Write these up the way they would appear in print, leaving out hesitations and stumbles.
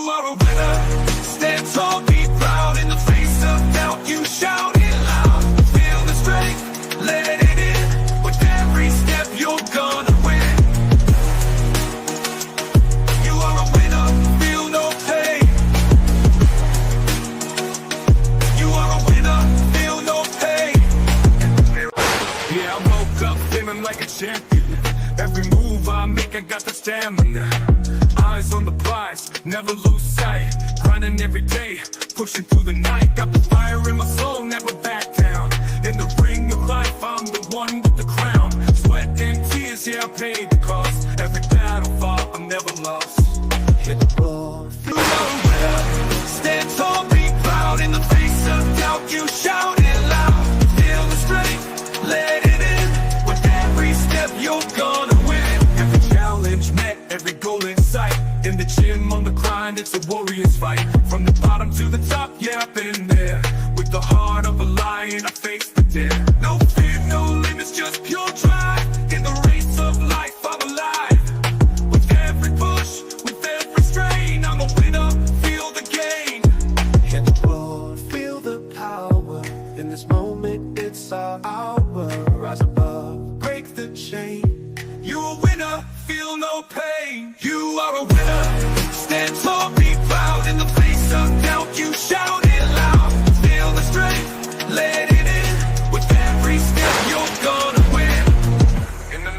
are a winner. Stand tall, be proud. In the face of doubt, you shout it loud. Feel the strength, let it in. With every step, you're gonna win. You are a winner, feel no pain. You are a winner, feel no pain. Yeah, I woke up feeling like a champion. Every move I make, I got the stamina. Eyes on the prize, never lose sight. Grinding every day, pushing through the night. Got the fire in my soul, never back down. In the ring of life, I'm the one with the crown. Sweat and tears, yeah, I paid the cost. Every battle fought, I'm never lost. Hit the road, feel no winner. Stand tall, be proud. In the face of doubt, you shout it loud. Feel the strength, let it in. With every step, you're gonna win. Every challenge met, every goal in sight. In the gym, on the grind, it's a warrior's fight. From the bottom to the top, yeah, I've been there. With the heart of a lion, I face the dare. No fear, no limits, just pure drive. In the race of life, I'm alive. With every push, with every strain, I'm a winner, feel the gain. Hit the road, feel the power. In this moment, it's our hour. Rise above, break the chain. You're a winner, feel no pain. You are a winner. Stand tall, be proud. In the face of doubt, you shout it loud. Feel the strength, let it in. With every step, you're gonna win.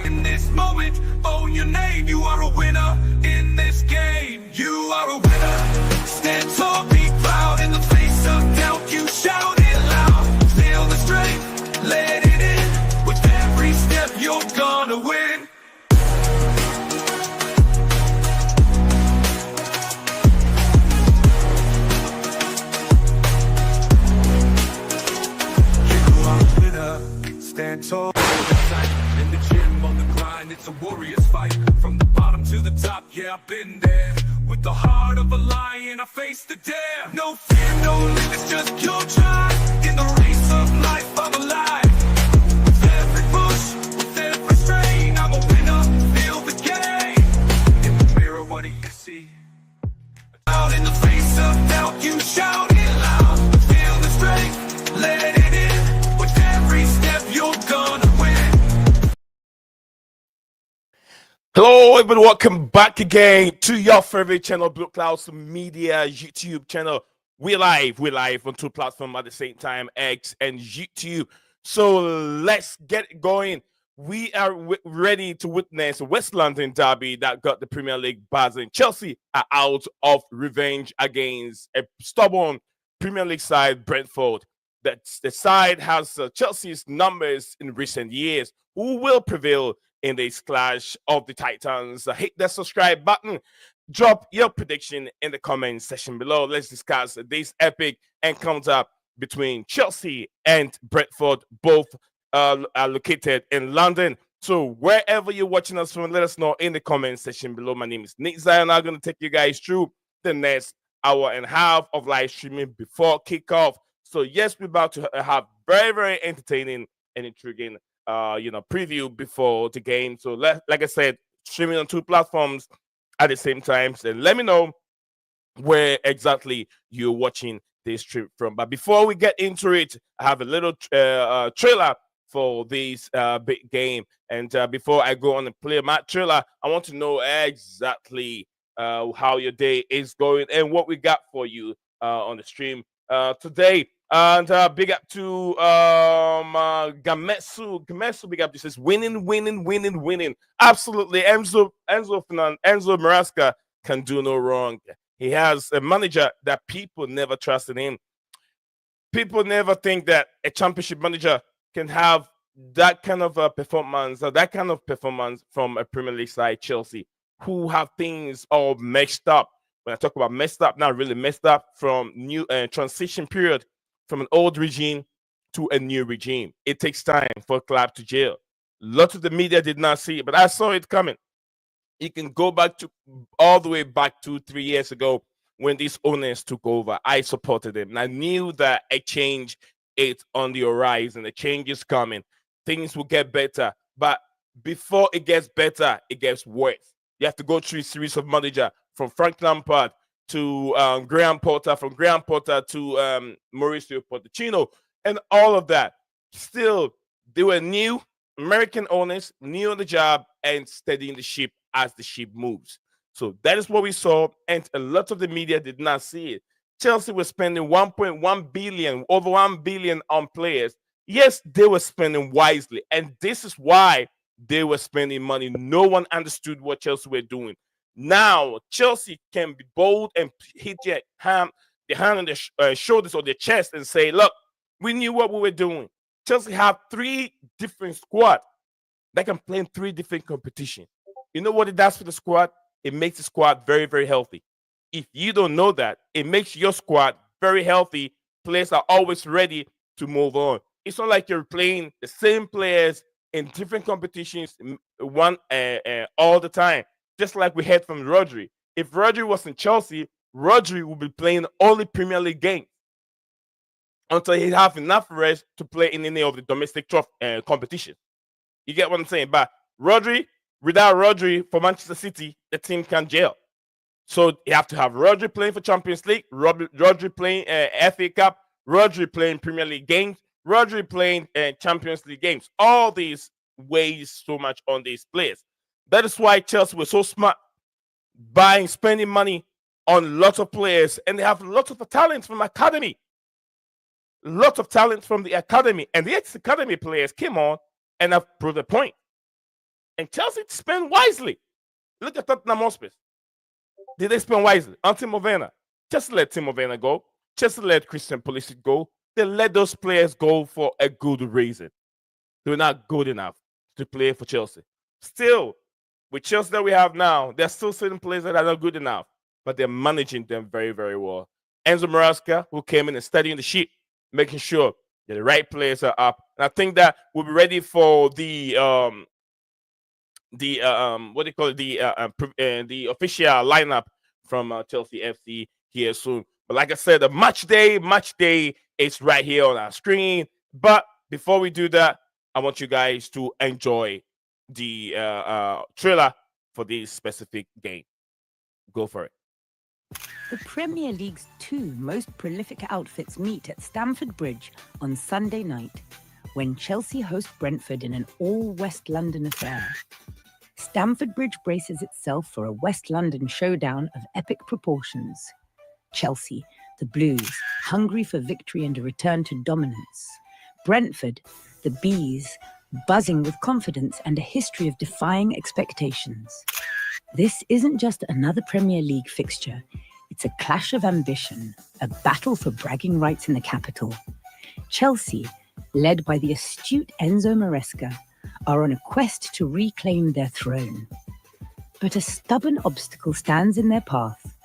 In this moment, own your name. You are a winner in this game. You are a winner. Stand tall, be proud. In the face of doubt, you shout it loud. Feel the strength, let it in. With every step, you're gonna win. Stand tall, in the gym, on the grind, it's a warrior's fight. From the bottom to the top, yeah, I've been there. With the heart of a lion, I face the dare. No fear, no limits, just pure drive. In the race of life, I'm alive. With every push, with every strain, I'm a winner, feel the game. In the mirror, what do you see? Out in the face of doubt, you shout it loud. Feel the strength, let it in. With every step, you're gonna win. Hello, everybody. Welcome back again to your favorite channel, Blueclouds Media YouTube channel. We're live on two platforms at the same time, X and YouTube. So let's get it going. We are ready to witness a West London derby that got the Premier League buzzing. Chelsea are out of revenge against a stubborn Premier League side, Brentford. The side has Chelsea's numbers in recent years. Who will prevail in this clash of the Titans? Hit the subscribe button. Drop your prediction in the comment section below. Let's discuss this epic encounter between Chelsea and Brentford. Both are located in London. So wherever you're watching us from, let us know in the comment section below. My name is Nick Zion. I'm going to take you guys through the next hour and a half of live streaming before kickoff. So yes, we're about to have very, very entertaining and intriguing, preview before the game. So like I said, streaming on two platforms at the same time. So let me know where exactly you're watching this stream from. But before we get into it, I have a little trailer for this big game. And before I go on and play my trailer, I want to know exactly how your day is going and what we got for you on the stream today. And big up to Gametsu. Gametsu, big up. This is winning. Absolutely. Enzo Maresca can do no wrong. He has a manager that people never trusted him. People never think that a championship manager can have that kind of performance from a Premier League side, Chelsea, who have things all messed up. When I talk about messed up, not really messed up, from new transition period from an old regime to a new regime. It takes time for a club to jail. Lots of the media did not see it, but I saw it coming. You can go back to all the way back 2-3 years ago when these owners took over. I supported them, and I knew that a change is on the horizon. A change is coming. Things will get better, but before it gets better, it gets worse. You have to go through a series of manager from Frank Lampard to Graham Potter, from Graham Potter to Mauricio Pochettino, and all of that. Still, they were new American owners, new on the job, and steadying the ship as the ship moves. So that is what we saw, and a lot of the media did not see it. Chelsea was spending 1.1 billion, over 1 billion on players. Yes, they were spending wisely, and this is why they were spending money. No one understood what Chelsea were doing. Now Chelsea can be bold and hit the hand on the shoulders or the chest and say, "Look, we knew what we were doing." Chelsea have 3 different squads that can play in 3 different competitions. You know what it does for the squad? It makes the squad very, very healthy. If you don't know that, it makes your squad very healthy. Players are always ready to move on. It's not like you're playing the same players in different competitions all the time. Just like we heard from Rodri. If Rodri was in Chelsea, Rodri would be playing only Premier League games until he have enough rest to play in any of the domestic competition. You get what I'm saying? But without Rodri for Manchester City, the team can't gel. So you have to have Rodri playing for Champions League, Rodri playing FA Cup, Rodri playing Premier League games, Rodri playing Champions League games. All these weighs so much on these players. That is why Chelsea was so smart, spending money on lots of players, and they have lots of talent from academy. Lots of talent from the academy, and the ex-academy players came on and have proved a point. And Chelsea spend wisely. Look at Tottenham Hotspur. Did they spend wisely? On Timo Werner. Just let Timo Werner go. Just let Christian Pulisic go. They let those players go for a good reason. They're not good enough to play for Chelsea. Still, with Chelsea that we have now, there are still certain players that are not good enough, but they're managing them very, very well. Enzo Maresca, who came in and studying the ship, making sure that the right players are up. And I think that we'll be ready for the what do you call it, the official lineup from Chelsea FC here soon. But like I said, the match day is right here on our screen. But before we do that, I want you guys to enjoy the trailer for this specific game. Go for it. The Premier League's 2 most prolific outfits meet at Stamford Bridge on Sunday night, when Chelsea host Brentford in an all-West London affair. Stamford Bridge braces itself for a West London showdown of epic proportions. Chelsea, the Blues, hungry for victory and a return to dominance. Brentford, the Bees, buzzing with confidence and a history of defying expectations. This isn't just another Premier League fixture. It's a clash of ambition, a battle for bragging rights in the capital. Chelsea, led by the astute Enzo Maresca, are on a quest to reclaim their throne. But a stubborn obstacle stands in their path.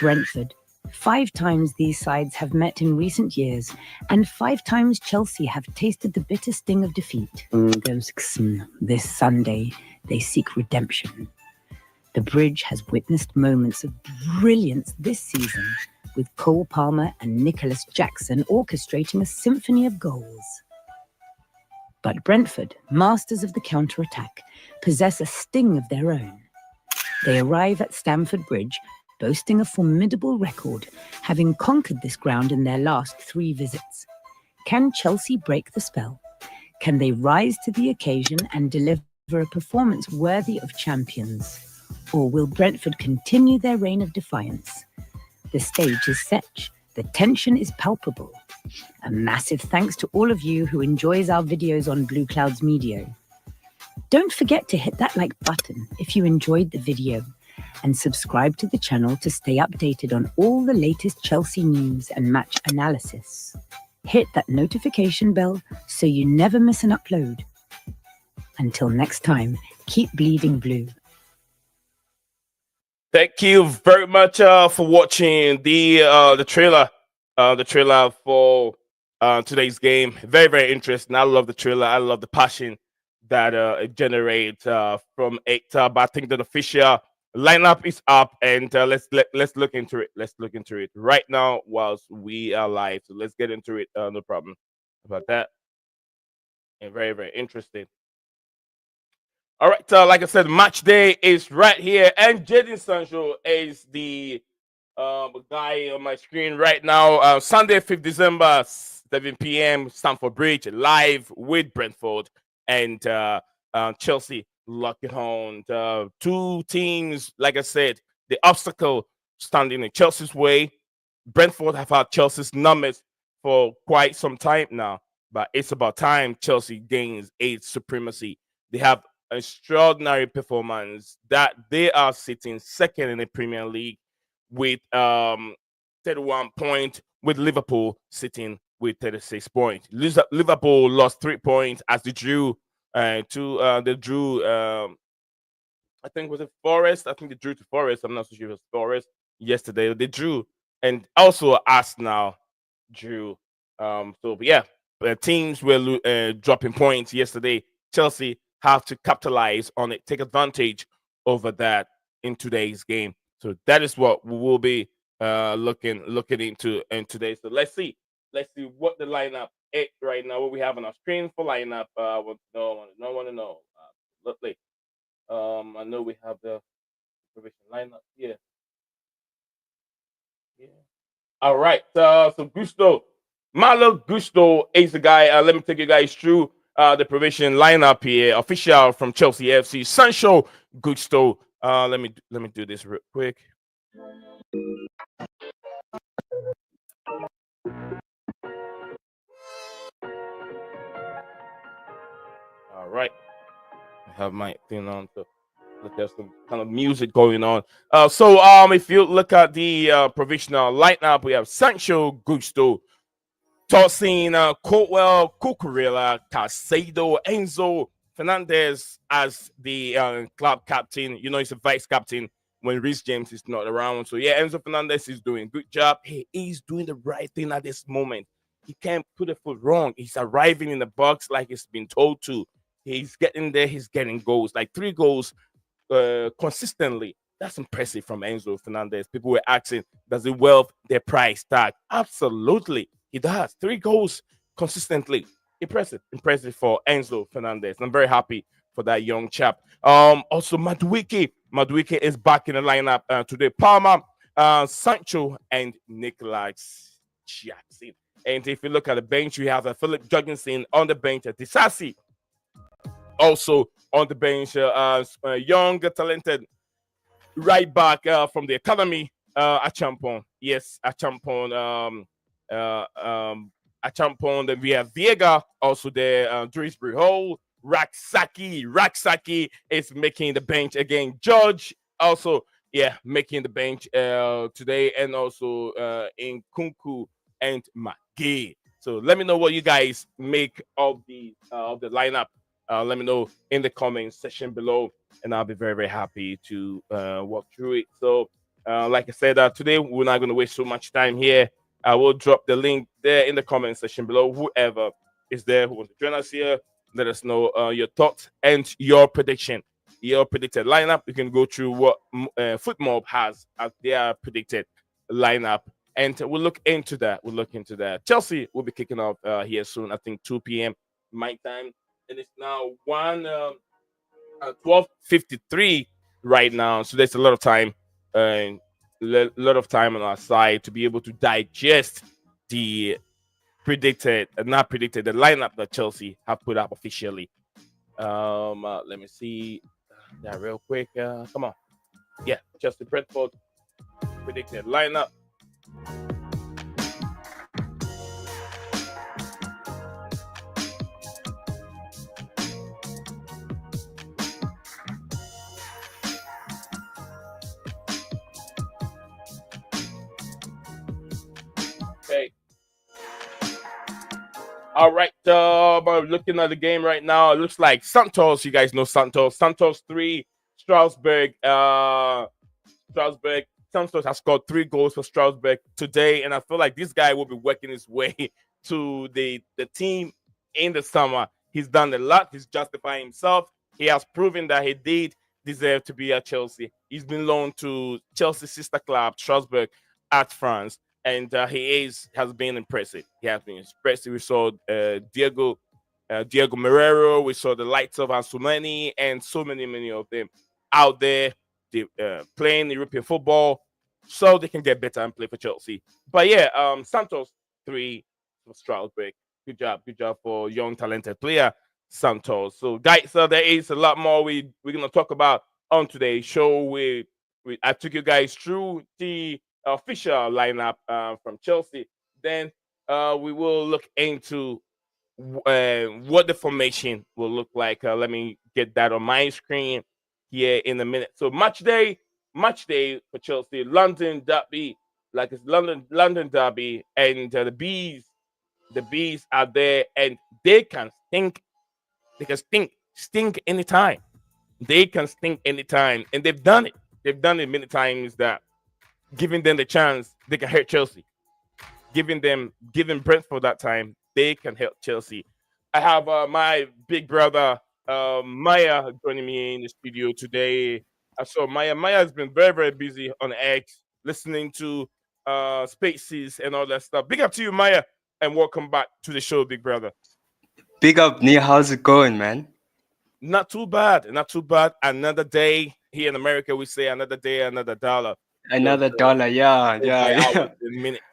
Brentford. 5 times these sides have met in recent years, and 5 times Chelsea have tasted the bitter sting of defeat. This Sunday, they seek redemption. The Bridge has witnessed moments of brilliance this season, with Cole Palmer and Nicholas Jackson orchestrating a symphony of goals. But Brentford, masters of the counter-attack, possess a sting of their own. They arrive at Stamford Bridge, boasting a formidable record, having conquered this ground in their last 3 visits. Can Chelsea break the spell? Can they rise to the occasion and deliver a performance worthy of champions? Or will Brentford continue their reign of defiance? The stage is set. The tension is palpable. A massive thanks to all of you who enjoys our videos on Blueclouds Media. Don't forget to hit that like button if you enjoyed the video, and subscribe to the channel to stay updated on all the latest Chelsea news and match analysis. Hit that notification bell so you never miss an upload. Until next time, keep bleeding blue. Thank you very much for watching the trailer. The trailer for today's game. Very, very interesting. I love the trailer. I love the passion that it generates from it. But I think the official lineup is up, and let's look into it. Let's look into it right now whilst we are live. So let's get into it. No problem about that. And very, very interesting. All right, like I said, match day is right here, and Jadon Sancho is the A guy on my screen right now. Sunday, 5th December, 7 p.m. Stamford Bridge, live with Brentford and Chelsea locking on. Two teams, like I said, the obstacle standing in Chelsea's way. Brentford have had Chelsea's numbers for quite some time now, but it's about time Chelsea gains its supremacy. They have extraordinary performance that they are sitting second in the Premier League with 31 points, with Liverpool sitting with 36 points. Liverpool lost 3 points as they drew I think was it Forest. I think they drew to Forest. I'm not so sure if it was Forest yesterday. They drew, and also Arsenal drew. But yeah, teams were dropping points yesterday. Chelsea have to capitalize on it, take advantage over that in today's game. So that is what we will be looking into in today. So let's see what the lineup is right now. What we have on our screen for lineup. Want to know. Lovely. I know we have the provision lineup here. Yeah. All right. So Gusto, Malo Gusto is the guy. Let me take you guys through the provision lineup here. Official from Chelsea FC, Sancho Gusto. Let me do this real quick. All right. I have my thing on, so there's some kind of music going on. If you look at the provisional lineup, we have Sancho Gusto, Tosin, Coltwell, Cucurella, Casado, Enzo Fernandez as the club captain. You know, he's a vice captain when Rhys James is not around. So, yeah, Enzo Fernandez is doing a good job. He is doing the right thing at this moment. He can't put a foot wrong. He's arriving in the box like he's been told to. He's getting there. He's getting goals, like 3 goals consistently. That's impressive from Enzo Fernandez. People were asking, does it worth their price tag? Absolutely. He does. 3 goals consistently. Impressive for Enzo Fernandez. I'm very happy for that young chap. Also, Madueke is back in the lineup today. Palmer, Sancho, and Nicholas Jackson. And if you look at the bench, we have Philip Jorgensen on the bench, Disasi also on the bench, young, talented right back from the academy, Achampon. Yes, Achampon. Achampon. Then we have Viega also there. Drisbury Hall. Raksaki is making the bench again. George also, yeah, making the bench today, and also in Kunku and McGee. So let me know what you guys make of the lineup. Let me know in the comment section below, and I'll be very, very happy to walk through it. So, like I said, today we're not going to waste so much time here. I will drop the link there in the comment section below. Whoever is there who wants to join us here, let us know your thoughts and your prediction. Your predicted lineup. You can go through what FootMob has as their predicted lineup, and we'll look into that. Chelsea will be kicking off here soon. I think 2 p.m. my time. And it's now 12:53 right now, so there's a lot of time, a lot of time on our side to be able to digest the not predicted, the lineup that Chelsea have put up officially. Let me see that real quick. Come on, yeah, Chelsea Brentford predicted lineup. Okay. All right. Looking at the game right now, it looks like Santos. You guys know Santos. Santos 3, Strasbourg. Strasbourg. Santos has scored 3 goals for Strasbourg today, and I feel like this guy will be working his way to the team in the summer. He's done a lot. He's justifying himself. He has proven that he did deserve to be at Chelsea. He's been loaned to Chelsea's sister club, Strasbourg, at France, and has been impressive. He has been impressive. We saw Diego Marrero. We saw the likes of Ansumani and so many of them out there playing European football. so they can get better and play for Chelsea. But yeah, Santos 3 for Strasbourg. Good job for young talented player Santos. So guys, so there is a lot more we're gonna talk about on today's show. I took you guys through the official lineup from Chelsea. Then we will look into what the formation will look like. Let me get that on my screen here in a minute. So match day for Chelsea, London derby, like it's London derby, and the bees are there, and they can stink anytime. They can stink anytime, and they've done it. They've done it many times. That giving them the chance, they can hurt Chelsea. Giving Brentford that time, they can help Chelsea. I have my big brother Maya joining me in the studio today. So Maya has been very busy on X, listening to Spaces and all that stuff. Big up to you, Maya, and welcome back to the show, big brother. Big up, Nia. How's it going, man? Not too bad, not too bad. Another day here in America, we say another day, another dollar. Because Another dollar. Yeah, go by yeah, hours yeah. and minutes.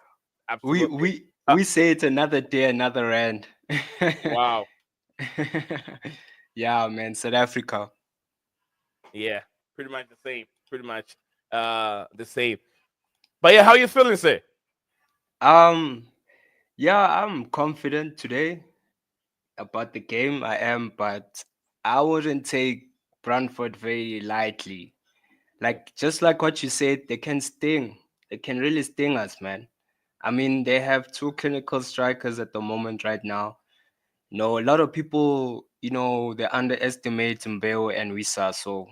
We Absolutely. we we say it's another day, another rand. Wow. Yeah, man. South Africa. Yeah, pretty much the same. Pretty much the same. But yeah, how you feeling, sir? Um, yeah, I'm confident today about the game. I am, but I wouldn't take Brentford very lightly. Like just like what you said, they can sting. They can really sting us, man. I mean, they have two clinical strikers at the moment right now. A lot of people, they underestimate Mbeo and Wisa. So,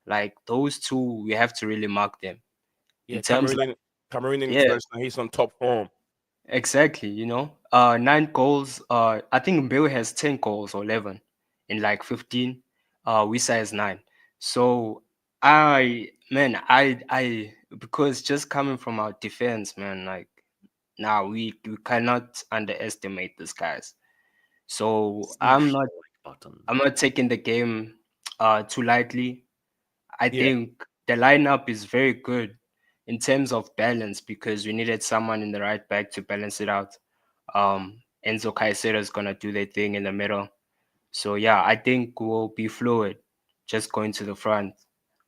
like those two, we have to really mark them in Yeah, terms like, Cameroon yeah, international. He's on top form. exactly. 9 goals. I think Mbeo has 10 goals or 11 in like 15. Wisa has 9. So, because just coming from our defense, man, like, now we cannot underestimate these guys. So Smash the like button. I'm not taking the game too lightly. I Yeah, think the lineup is very good in terms of balance because we needed someone in the right back to balance it out. Enzo Caicedo is gonna do their thing in the middle. So yeah, I think we'll be fluid, just going to the front.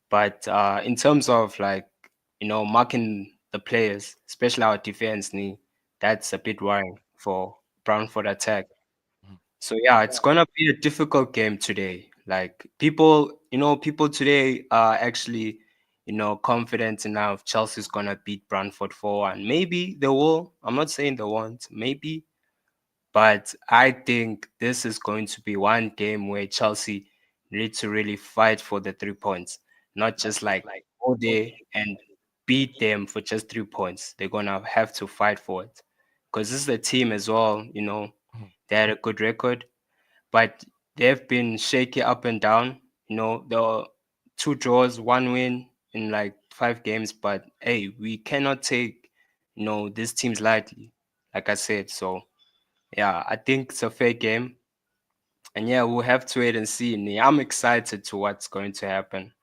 But in terms of like marking the players, especially our defense, that's a bit worrying for Brentford attack. So yeah, it's gonna be a difficult game today. Like people today are actually, confident enough Chelsea's gonna beat Brentford 4-1. Maybe they will. I'm not saying they won't. Maybe, but I think this is going to be one game where Chelsea need to really fight for the 3 points, not just like go there and beat them for just 3 points. They're gonna have to fight for it because this is a team as well. They had a good record, but they've been shaky up and down. The 2 draws, 1 win in like 5 games. But hey, we cannot take these teams lightly, like I said. So yeah, I think it's a fair game, and yeah, we'll have to wait and see. I'm excited to what's going to happen.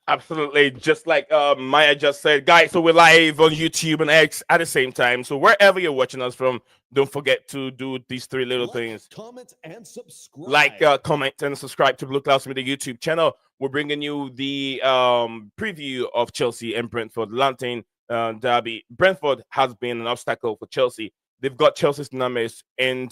absolutely. Just like Maya just said, guys. So we're live on YouTube and X at the same time. So wherever you're watching us from, don't forget to do these three little things: comment, and subscribe. like, comment, and subscribe to Blueclouds Media YouTube channel. We're bringing you the preview of Chelsea and Brentford London derby. Brentford has been an obstacle for Chelsea. They've got Chelsea's numbers in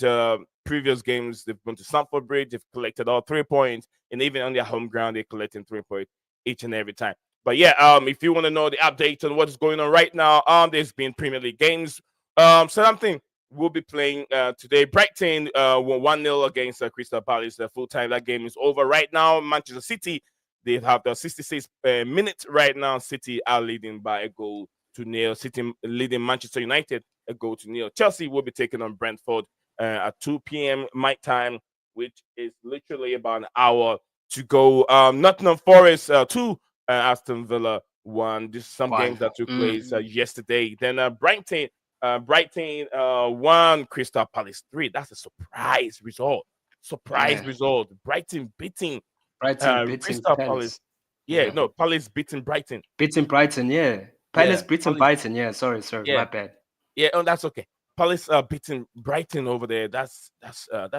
previous games. They've gone to Stamford Bridge. They've collected all 3 points, and even on their home ground, they're collecting 3 points each and every time. But yeah, if you want to know the update on what is going on right now, there's been Premier League games. Something we'll be playing today. Brighton won 1-0 against Crystal Palace. Full time. That game is over right now. Manchester City, they have the 66 minutes right now. City are leading by a goal to nil. City leading Manchester United a goal to nil. Chelsea will be taking on Brentford at 2 p.m. my time, which is literally about an hour to go. Nottingham Forest 2, Aston Villa 1. This is some games Fun. that took place yesterday. Then Brighton 1, Crystal Palace 3. That's a surprise result. Surprise Yeah, result. Brighton beating Brighton beating Crystal Palace. Palace. Yeah, Yeah, no, Palace beating Brighton. beating Brighton. Yeah, Palace Yeah, Britain Palace. Brighton. Yeah, sorry, my Yeah, bad. yeah. Oh, that's okay. Palace beating Brighton over there. That's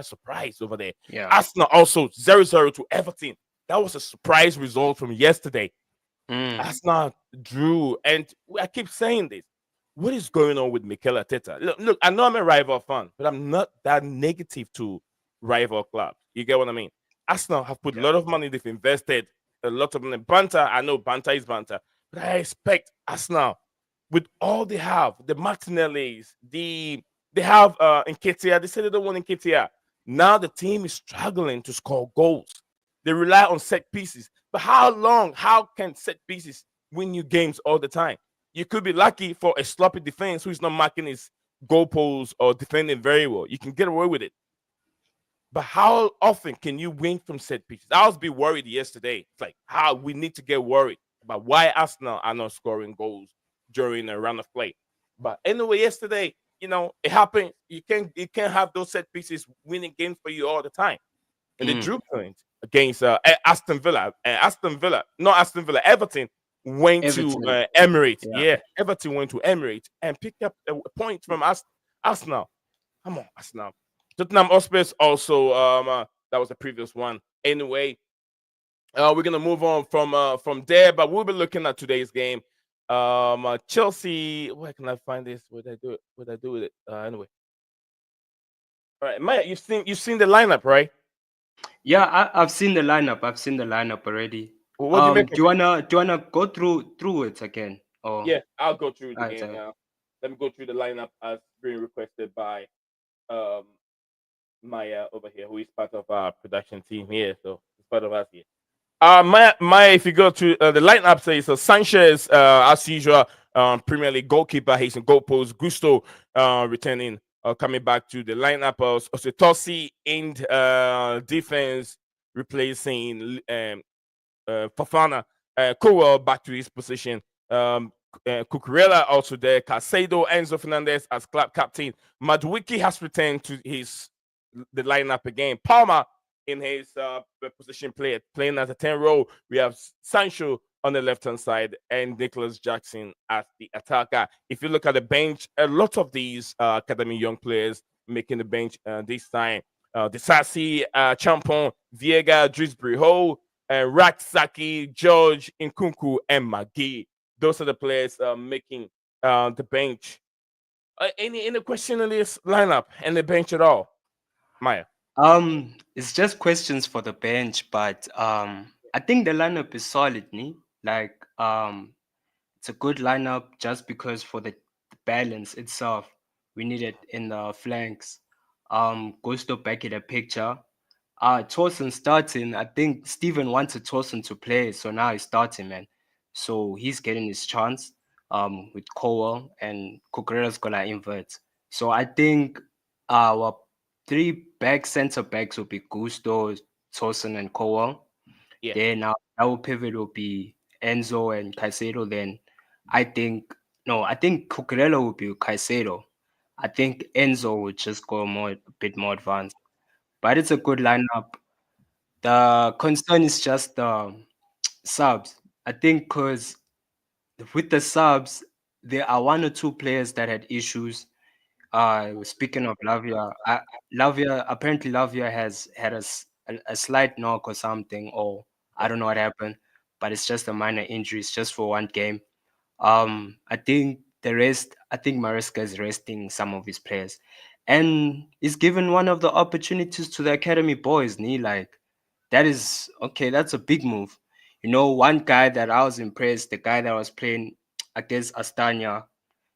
surprise over there. Yeah. Arsenal also 0-0 to Everton. That was a surprise result from yesterday. Mm. Arsenal drew, and I keep saying this. What is going on with Mikel Arteta? Look, I know I'm a rival fan, but I'm not that negative to rival clubs. You get what I mean? Arsenal have put a Yeah. lot of money. They've invested a lot of money. Banter. I know banter is banter, but I expect Arsenal with all they have, the Martinellis, they have Nketiah. They said they don't want Nketiah. Now the team is struggling to score goals. They rely on set pieces. But how long? How can set pieces win you games all the time? You could be lucky for a sloppy defense who's not marking his goalposts or defending very well. You can get away with it. But how often can you win from set pieces? I was be worried yesterday. It's like how we need to get worried about why Arsenal are not scoring goals during a run of play. But anyway, yesterday, it happened. You can't have those set pieces winning games for you all the time. And they Mm. drew points against Aston Villa. Not Aston Villa. Everton went to Everton. Emirates. Yeah. Yeah, Everton went to Emirates and picked up a point from Arsenal. Come on, Arsenal. Tottenham Hotspur also. That was the previous one. Anyway, we're gonna move on from there, but we'll be looking at today's game. Chelsea. Where can I find this? Where did I do it? What did I do with it? Anyway, all right, Maya, you've seen the lineup, right? Yeah, I've seen the lineup. I've seen the lineup already. What do you make Do of you it? wanna go through it again? Or Yeah, I'll go through the alright, game now. Let me go through the lineup as being requested by um Maya over here, who is part of our production team here. So it's part of us here. Maya, if you go to the lineup, says Sanchez, as usual, Premier League goalkeeper, he's in goal post. Gusto, returning, coming back to the lineup. Osetosi in defense, replacing Fafana. Cowell back to his position. Cucurella also there. Casado, Enzo Fernandez as club captain. Maduiki has returned to the lineup again. Palmer in his position playing as a 10 role. We have Sancho on the left hand side and Nicholas Jackson as the attacker. If you look at the bench, a lot of these academy young players making the bench this time. Desasi, Champon, Viega, Drisbury Ho, Raksaki, George, Nkunku, and Magee. Those are the players making the bench. Any question in this lineup and the bench at all, Maya? It's just questions for the bench, but I think the lineup is solid, ne? Like it's a good lineup just because for the balance itself, we need it in the flanks. Gusto back in the picture. Torsen starting. I think Steven wanted Torsen to play, so now he's starting, man. So he's getting his chance. With Cowell and Cucurella's gonna invert. So I think our three back center backs will be Gusto, Torsen, and Cowell. Yeah. Then our pivot will be Enzo and Caicedo. Then I think no, I think Cucurella will be Caicedo. I think Enzo would just go a bit more advanced. But it's a good lineup. The concern is just the subs. I think because with the subs, there are one or two players that had issues. Speaking of Lavia, apparently Lavia has had a slight knock or something, or I don't know what happened, but it's just a minor injury. It's just for one game. I think I think Maresca is resting some of his players, and he's given one of the opportunities to the academy boys. Like that is okay. That's a big move. One guy that I was impressed, the guy that was playing against Astana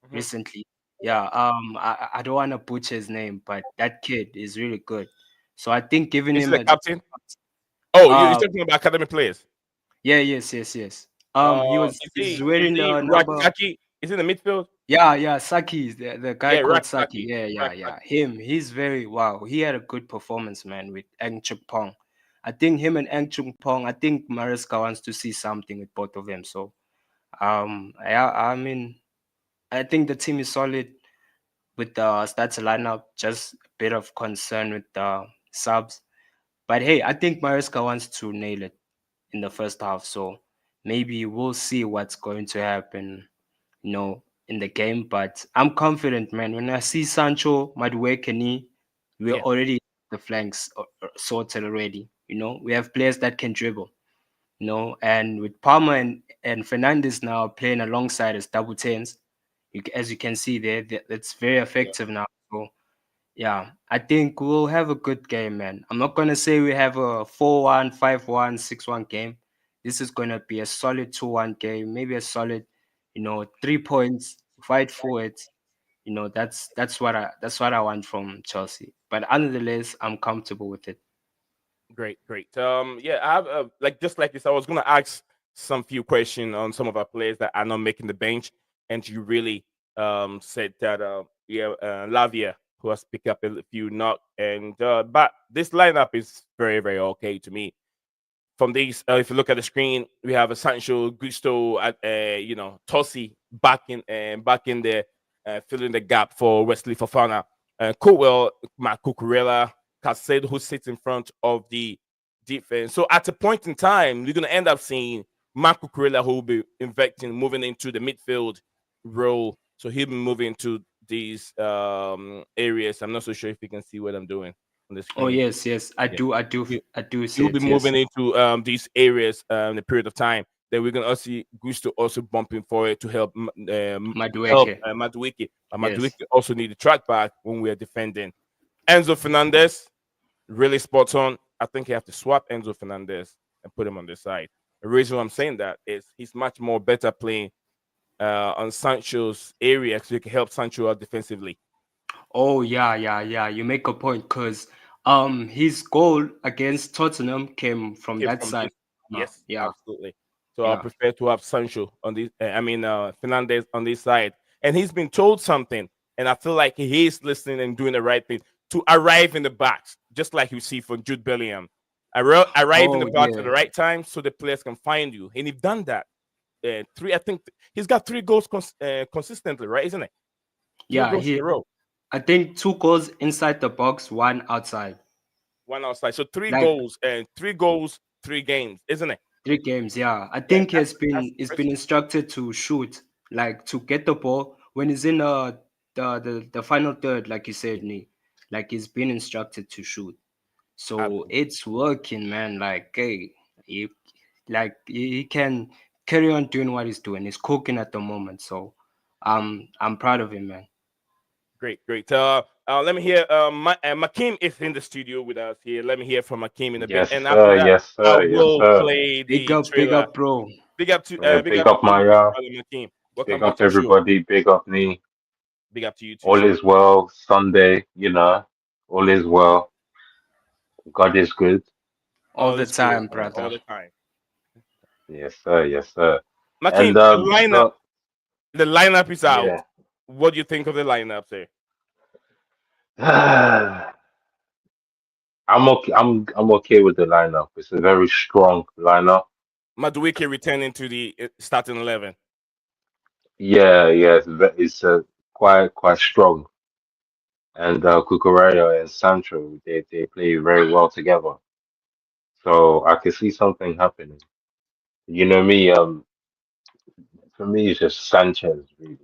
Mhm. recently. Yeah, I don't want to butcher his name, but that kid is really good. So I think giving Is he him the a captain? Oh, you're uh talking about academy players. yeah, yes. Uh, is He's he is wearing he the number. Raksaki? Is he in the midfield? Yeah, Saki, the guy Yeah, called Saki. Raksaki. Yeah. Raksaki. Him, he's very wow. He had a good performance, man, with Ang Chuk Pong. I think him and Ang Chuk Pong, I think Mariska wants to see something with both of them. So I mean I think the team is solid with the starter lineup, just a bit of concern with the subs. But hey, I think Mariska wants to nail it in the first half. So maybe we'll see what's going to happen in the game. But I'm confident, man. When I see Sancho, Madueke, we're Yeah, already the flanks sorted already. We have players that can dribble. And with Palmer and Fernandez now playing alongside as double tens, as you can see there, that's very yeah. effective now. So yeah, I think we'll have a good game, man. I'm not gonna say we have a 4-1, 5-1, 6-1 game. This is gonna be a solid 2-1 game, maybe a solid, 3 points, fight for it. That's what I want from Chelsea. But nonetheless, I'm comfortable with it. Great, great. Yeah, I have like just like this. I was gonna ask some few questions on some of our players that are not making the bench, and you really said that yeah, Lavia who has picked up a few knock, and but this lineup is very very okay to me. From these, if you look at the screen, we have a Sancho, Gusto, Tosi back in there, filling the gap for Wesley Fofana, Colwell, Matt Cucurella, Casado, who sits in front of the defense. So at a point in time, you're going to end up seeing Matt Cucurella, who will be moving into the midfield role. So he'll be moving to these areas. I'm not so sure if you can see what I'm doing on the Oh screen. yes, yes, I Yeah. do, I do, I do see You'll be it. Yes. moving into these areas in a period of time. Then we're gonna also see Gusto also bumping for it to help help Madueke. Madueke. Yes. Madueke also need the track back when we are defending. Enzo Fernandez really spot on. I think you have to swap Enzo Fernandez and put him on the side. The reason why I'm saying that is he's much more better playing on Sancho's area, so he can help Sancho out defensively. Oh yeah, yeah, yeah. You make a point because his goal against Tottenham came from Came that from side. this. Yes, Yeah, absolutely. So I yeah. prefer to have Sancho on this. Fernandez on this side, and he's been told something, and I feel like he is listening and doing the right thing to arrive in the box, just like you see from Jude Bellingham. Arrive in the Oh box at yeah, the right time so the players can find you, and he's done that. Three, I think he's got 3 goals consistently, right? Isn't it? Three yeah. goals in He, a row, I think 2 goals inside the box, one outside. one outside. So three Like goals and 3 goals, 3 games, isn't it? 3 games. Yeah, I Yeah, think he has that's been he's been impressive. instructed to shoot, like to get the ball when he's in the final third, like you said, Nee. Like he's been instructed to shoot. So Absolutely. it's working, man. Like, hey, he, he can carry on doing what he's doing. He's cooking at the moment. So I'm proud of him, man. Great, great. Let me hear. Makim is in the studio with us here. Let me hear from Makim in a bit, Yes, and after sir. that, Yes, I sir. Yes, will sir. play the Big trailer. up, bro. Big Yeah, up, big big up to up you, Maya. brother Makim. Big Welcome up back to the show. everybody. Big up me. Big up to you too, All sir. is well. Sunday, all is well. God is good. All All the is good, time, all brother. the time. Yes, sir. Yes, sir. Makim, And so the lineup is out. yeah, What do you think of the lineup, sir? I'm okay. I'm okay with the lineup. It's a very strong lineup. Madueke returning to the starting 11. Yeah, yeah. It's quite strong. And Cucurella and Sancho, they play very well together. So I can see something happening. You know me. For me, it's just Sanchez really.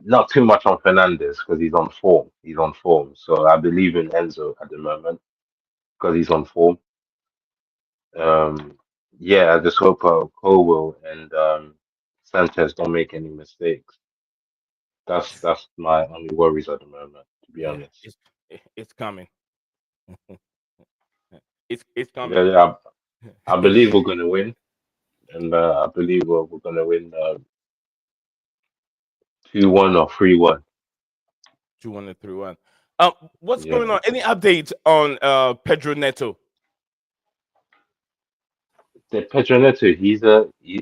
Not too much on Fernandez because he's on form. He's on form. So I believe in Enzo at the moment because he's on form. Um, yeah, I just hope Colwell and Sanchez don't make any mistakes. That's my only worries at the moment, to be Yeah, honest. it's coming. It's Yeah, coming. yeah, I believe we're gonna win, and I believe we're gonna win 2-1 or 3-1. 2-1 and 3-1. What's going Yeah, on? Any updates on Pedro Neto? the Petronetto,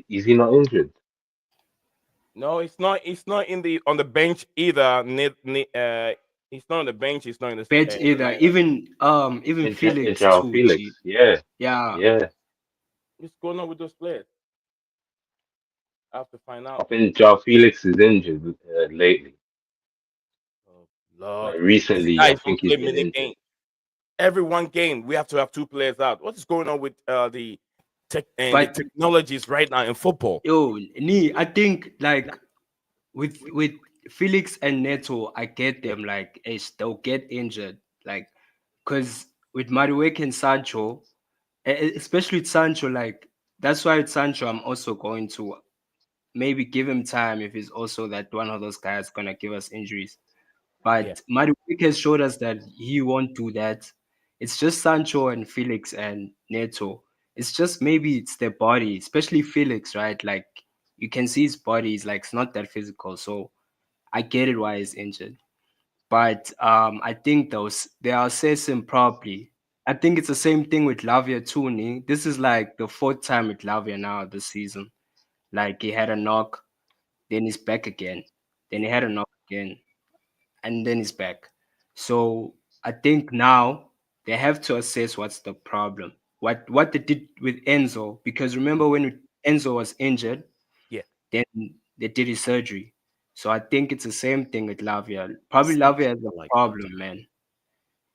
is he not injured? No, it's not. It's not in the on the bench either. He's not on the bench. He's not in Bet the either. lineup. Even Felix João too, G. Felix, yeah, Yeah. yeah. What's going on with those players? I have to find I out. think João Felix is injured lately. Oh, Lord, Like these recently, I guys don't think he's play been mini injured. games. Every one game, we have to have 2 players out. What is going on with the? and But the technologies right now in football. I think like with Felix and Neto, I get them like they'll get injured, like because with Madueke and Sancho, especially with Sancho, like that's why with Sancho I'm also going to maybe give him time if he's also that one of those guys gonna give us injuries. Yeah. But Madueke has showed us that he won't do that. It's just Sancho and Felix and Neto. It's just maybe it's their body, especially Felix, right? Like you can see his body is like it's not that physical. So I get it why he's injured. But I think they are assessing properly. I think it's the same thing with Lavia too. This is like the fourth time with Lavia now this season. Like he had a knock, then he's back again. Then he had a knock again, and then he's back. So I think now they have to assess what's the problem. What they did with Enzo, because remember when Enzo was injured, Yeah. then they did his surgery. So I think it's the same thing with Lavia. Probably Lavia has a Like problem, man.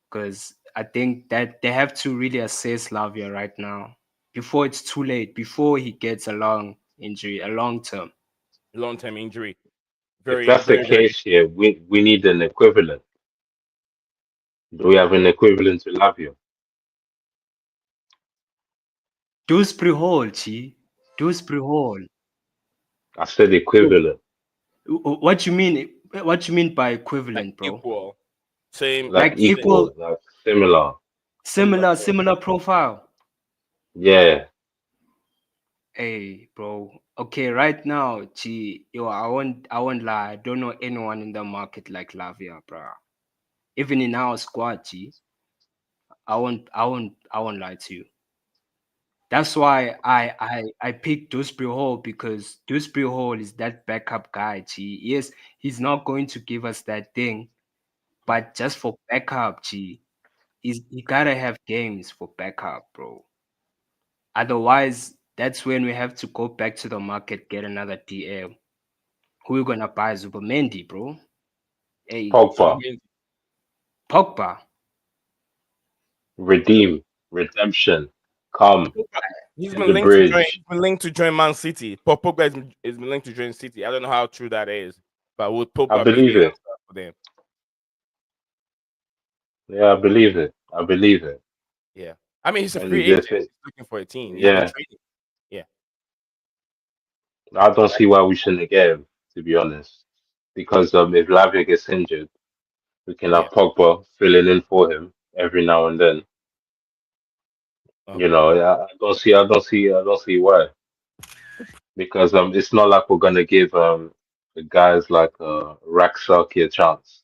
Because I think that they have to really assess Lavia right now before it's too late, before he gets a long injury, a long term. Long-term injury. If Very, that's the very, very. case here, we need an equivalent. Do we have an equivalent to Lavia? Dewsbury Hall, Chi. Dewsbury Hall. I said equivalent, What you mean? What you mean by Like equivalent, bro? equal. Same. like Like Same, equal, equal, like similar. similar. similar profile. Yeah, Hey, bro. Okay, right now, Chi, yo, I won't lie. I don't know anyone in the market like Lavia, bro. Even in our squad, Chi, I won't lie to you. That's why I picked Dewsbury Hall because Dewsbury Hall is that backup guy, Chi. Yes, he's not going to give us that thing, but just for backup, Chi, he gotta have games for backup, bro. Otherwise, that's when we have to go back to the market, get another DL. Who you gonna buy? Zubamendi, bro. Hey, Pogba, Pogba. redeem, redemption, come He's to been the linked to join. bridge. He's been linked to join Man City. Pogba is been linked to join City. I don't know how true that is, but would I Pogba be believe the it. answer for them? Yeah, I believe it. I believe it. Yeah. I mean, he's a free And agent. if it, He's looking for a team. He's been yeah, trading. Yeah. I don't see why we shouldn't get him, to be honest. Because if Lavia gets injured, we can Yeah. have Pogba filling in for him every now and then. You Okay. know, I don't see why. Because it's not like we're gonna give the guys like Raksaki a chance.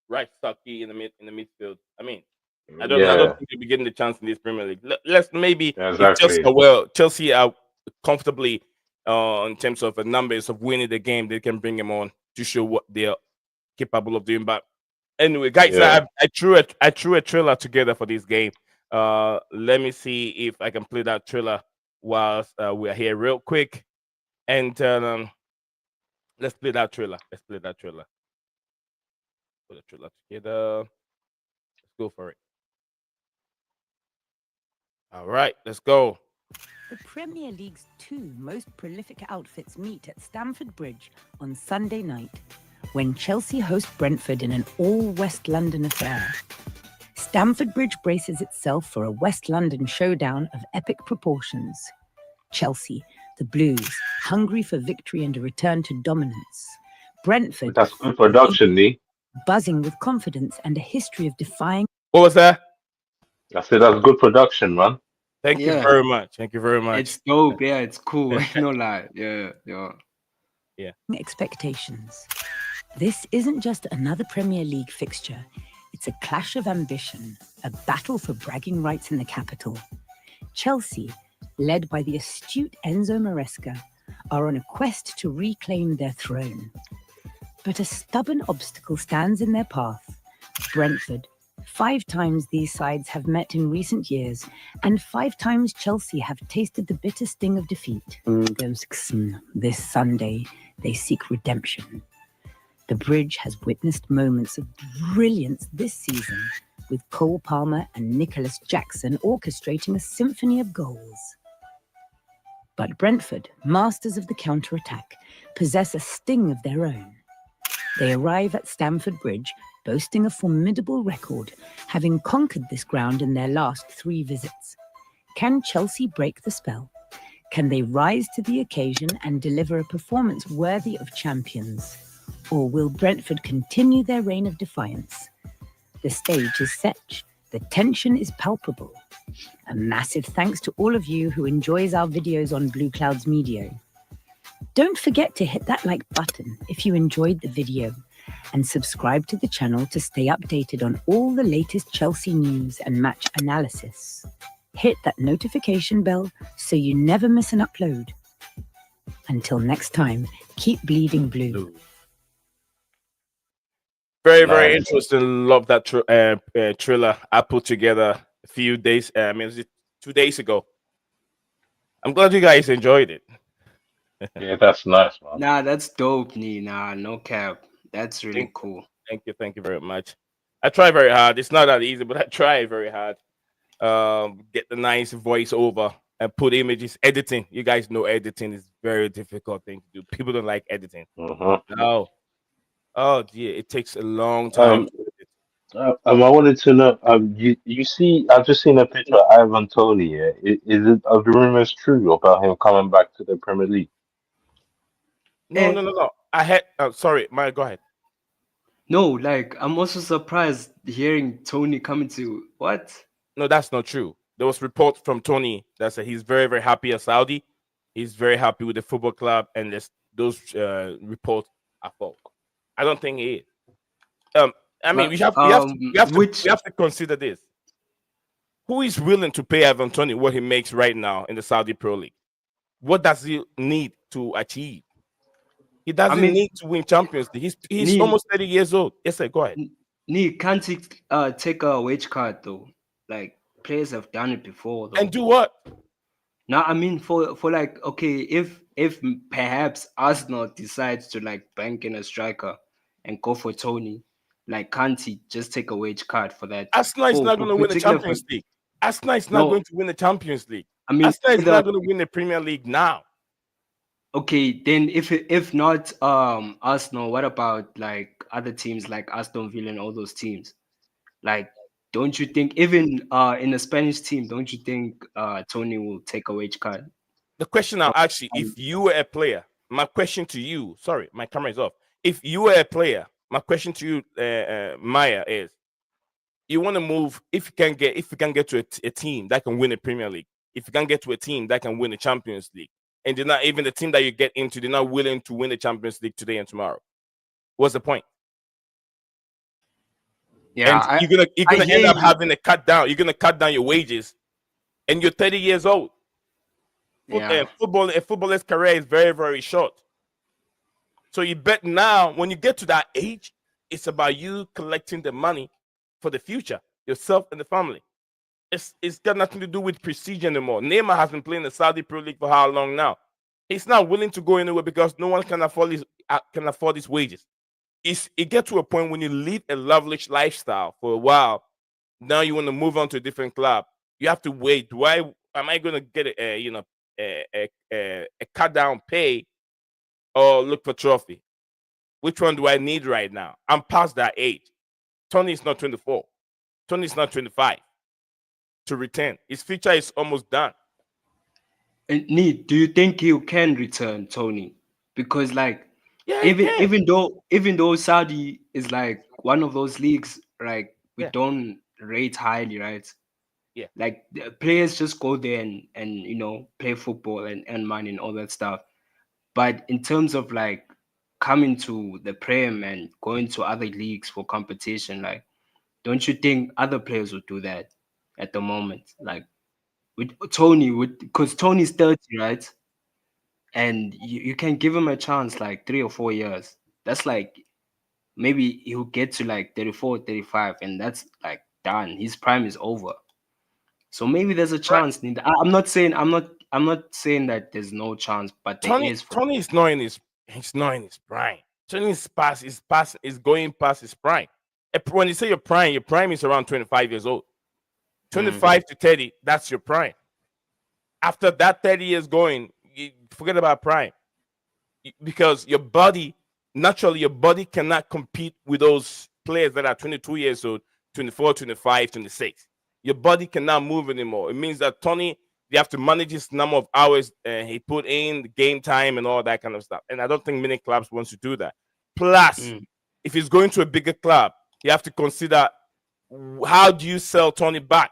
Right, Saki in the midfield. I mean, I don't Yeah, think he'll be getting the chance in this Premier League. Let's maybe if Chelsea exactly. are well, Chelsea are comfortably in terms of the numbers of winning the game, they can bring him on to show what they're capable of doing. But anyway, guys, Yeah. I threw a trailer together for this game. Let me see if I can play that trailer whilst we're here real quick. And let's play that trailer. Let's play that trailer. Put the trailer together. Let's go for it. All right, let's go. The Premier League's two most prolific outfits meet at Stamford Bridge on Sunday night when Chelsea host Brentford in an all-West London affair. Stamford Bridge braces itself for a West London showdown of epic proportions. Chelsea, the Blues, hungry for victory and a return to dominance. Brentford, That's good production, Nee. buzzing with confidence and a history of defying. What was that? I said that's good production, man. Thank you Yeah, very much. Thank you very much. it's dope. Yeah, it's cool. No lie. Yeah, yeah. Expectations. This isn't just another Premier League fixture. It's a clash of ambition, a battle for bragging rights in the capital. Chelsea, led by the astute Enzo Maresca, are on a quest to reclaim their throne. But a stubborn obstacle stands in their path. Brentford. 5 times these sides have met in recent years, and 5 times Chelsea have tasted the bitter sting of defeat. This Sunday, they seek redemption. The Bridge has witnessed moments of brilliance this season, with Cole Palmer and Nicholas Jackson orchestrating a symphony of goals. But Brentford, masters of the counter-attack, possess a sting of their own. They arrive at Stamford Bridge, boasting a formidable record, having conquered this ground in their last 3 visits. Can Chelsea break the spell? Can they rise to the occasion and deliver a performance worthy of champions? Or will Brentford continue their reign of defiance? The stage is set. The tension is palpable. A massive thanks to all of you who enjoys our videos on Blueclouds Media. Don't forget to hit that like button if you enjoyed the video and subscribe to the channel to stay updated on all the latest Chelsea news and match analysis. Hit that notification bell so you never miss an upload. Until next time, keep bleeding blue. Very, Nice. very interesting. Love that trailer I put together a few days, was it 2 days ago? I'm glad you guys enjoyed it. Yeah, that's nice, man. Nah, that's dope, Nee. Nah, no cap. That's really cool. Thank you very much. I try very hard. It's not that easy, but I try very hard. Get the nice voiceover and put images. Editing, you guys know editing is very difficult thing to do. People don't like editing. No. Oh dear, it takes a long time. I wanted to know. You see, I've just seen a picture of Ivan Toney. Yeah, is it are the rumors true about him coming back to the Premier League? No. I had. Sorry, Maya, go ahead. No, like I'm also surprised hearing Tony coming to what? No, that's not true. There was reports from Tony that said he's very, very happy at Saudi. He's very happy with the football club, and those reports are false. I don't think he is. I mean, we have to consider this. Who is willing to pay Ivan Toney what he makes right now in the Saudi Pro League? What does he need to achieve? He doesn't need to win Champions League. He's almost 30 years old. Yes, sir. Go ahead. Can't he take a wage card though? Like players have done it before though. And do what? Now I mean for like okay, if perhaps Arsenal decides to like bank in a striker and go for Tony, like can't he just take a wage card for that? Arsenal is not going to win the Champions League. Arsenal is not going to win the Champions League. I mean, Arsenal is not going to win the Premier League now. Okay, then if not Arsenal, what about like other teams like Aston Villa and all those teams? Like, don't you think even in a Spanish team, don't you think Tony will take a wage card? The question I'll ask you, if you were a player, my question to you, sorry, my camera is off. If you were a player, my question to you, Maya, is you want to move if you can get to a team that can win a Premier League, if you can get to a team that can win the Champions League, and they're not even the team that you get into, they're not willing to win the Champions League today and tomorrow. What's the point? Yeah, and you're gonna end up having a cut down. You're gonna cut down your wages, and you're 30 years old. Yeah. A footballer's career is very, very short. So you bet now, when you get to that age, it's about you collecting the money for the future, yourself and the family. It's got nothing to do with prestige anymore. Neymar has been playing the Saudi Pro League for how long now? He's not willing to go anywhere because no one can afford his wages. It gets to a point when you live a lavish lifestyle for a while. Now you want to move on to a different club. You have to wait. Am I going to get a cut down pay or look for trophy? Which one do I need right now? I'm past that age. Tony is not 24. Tony is not 25 to return. His future is almost done. And do you think you can return, Tony? Because like even though Saudi is like one of those leagues, like we don't rate highly, right? Yeah. Like the players just go there and play football and earn money and all that stuff. But in terms of like coming to the Prem and going to other leagues for competition, like don't you think other players would do that at the moment? Like with Tony, because Tony's 30, right? And you can give him a chance like 3 or 4 years. That's like maybe he'll get to like 34, 35, and that's like done. His prime is over. So maybe there's a chance. I'm not saying that there's no chance, but there is. Tony is not in his prime. Tony is going past his prime. When you say your prime is around 25 years old. 25 to 30, that's your prime. After that 30 years going, forget about prime. Because naturally, your body cannot compete with those players that are 22 years old, 24, 25, 26. Your body cannot move anymore. It means that Tony, you have to manage his number of hours he put in, the game time, and all that kind of stuff. And I don't think many clubs want to do that. Plus, if he's going to a bigger club, you have to consider how do you sell Tony back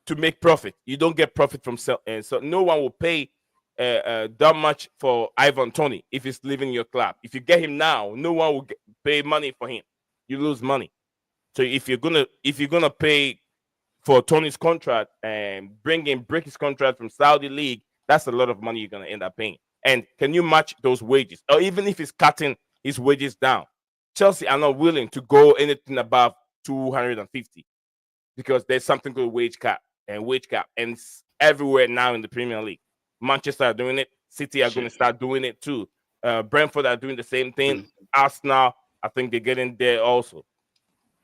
to make profit. You don't get profit from sell, and so no one will pay that much for Ivan Tony if he's leaving your club. If you get him now, no one will pay money for him. You lose money. So if you're gonna pay for Tony's contract and break his contract from Saudi League, that's a lot of money you're gonna end up paying. And can you match those wages? Or even if he's cutting his wages down, Chelsea are not willing to go anything above 250 because there's something called wage cap, and it's everywhere now in the Premier League. Manchester are doing it. City are going to start doing it too. Brentford are doing the same thing. Arsenal, I think they're getting there also.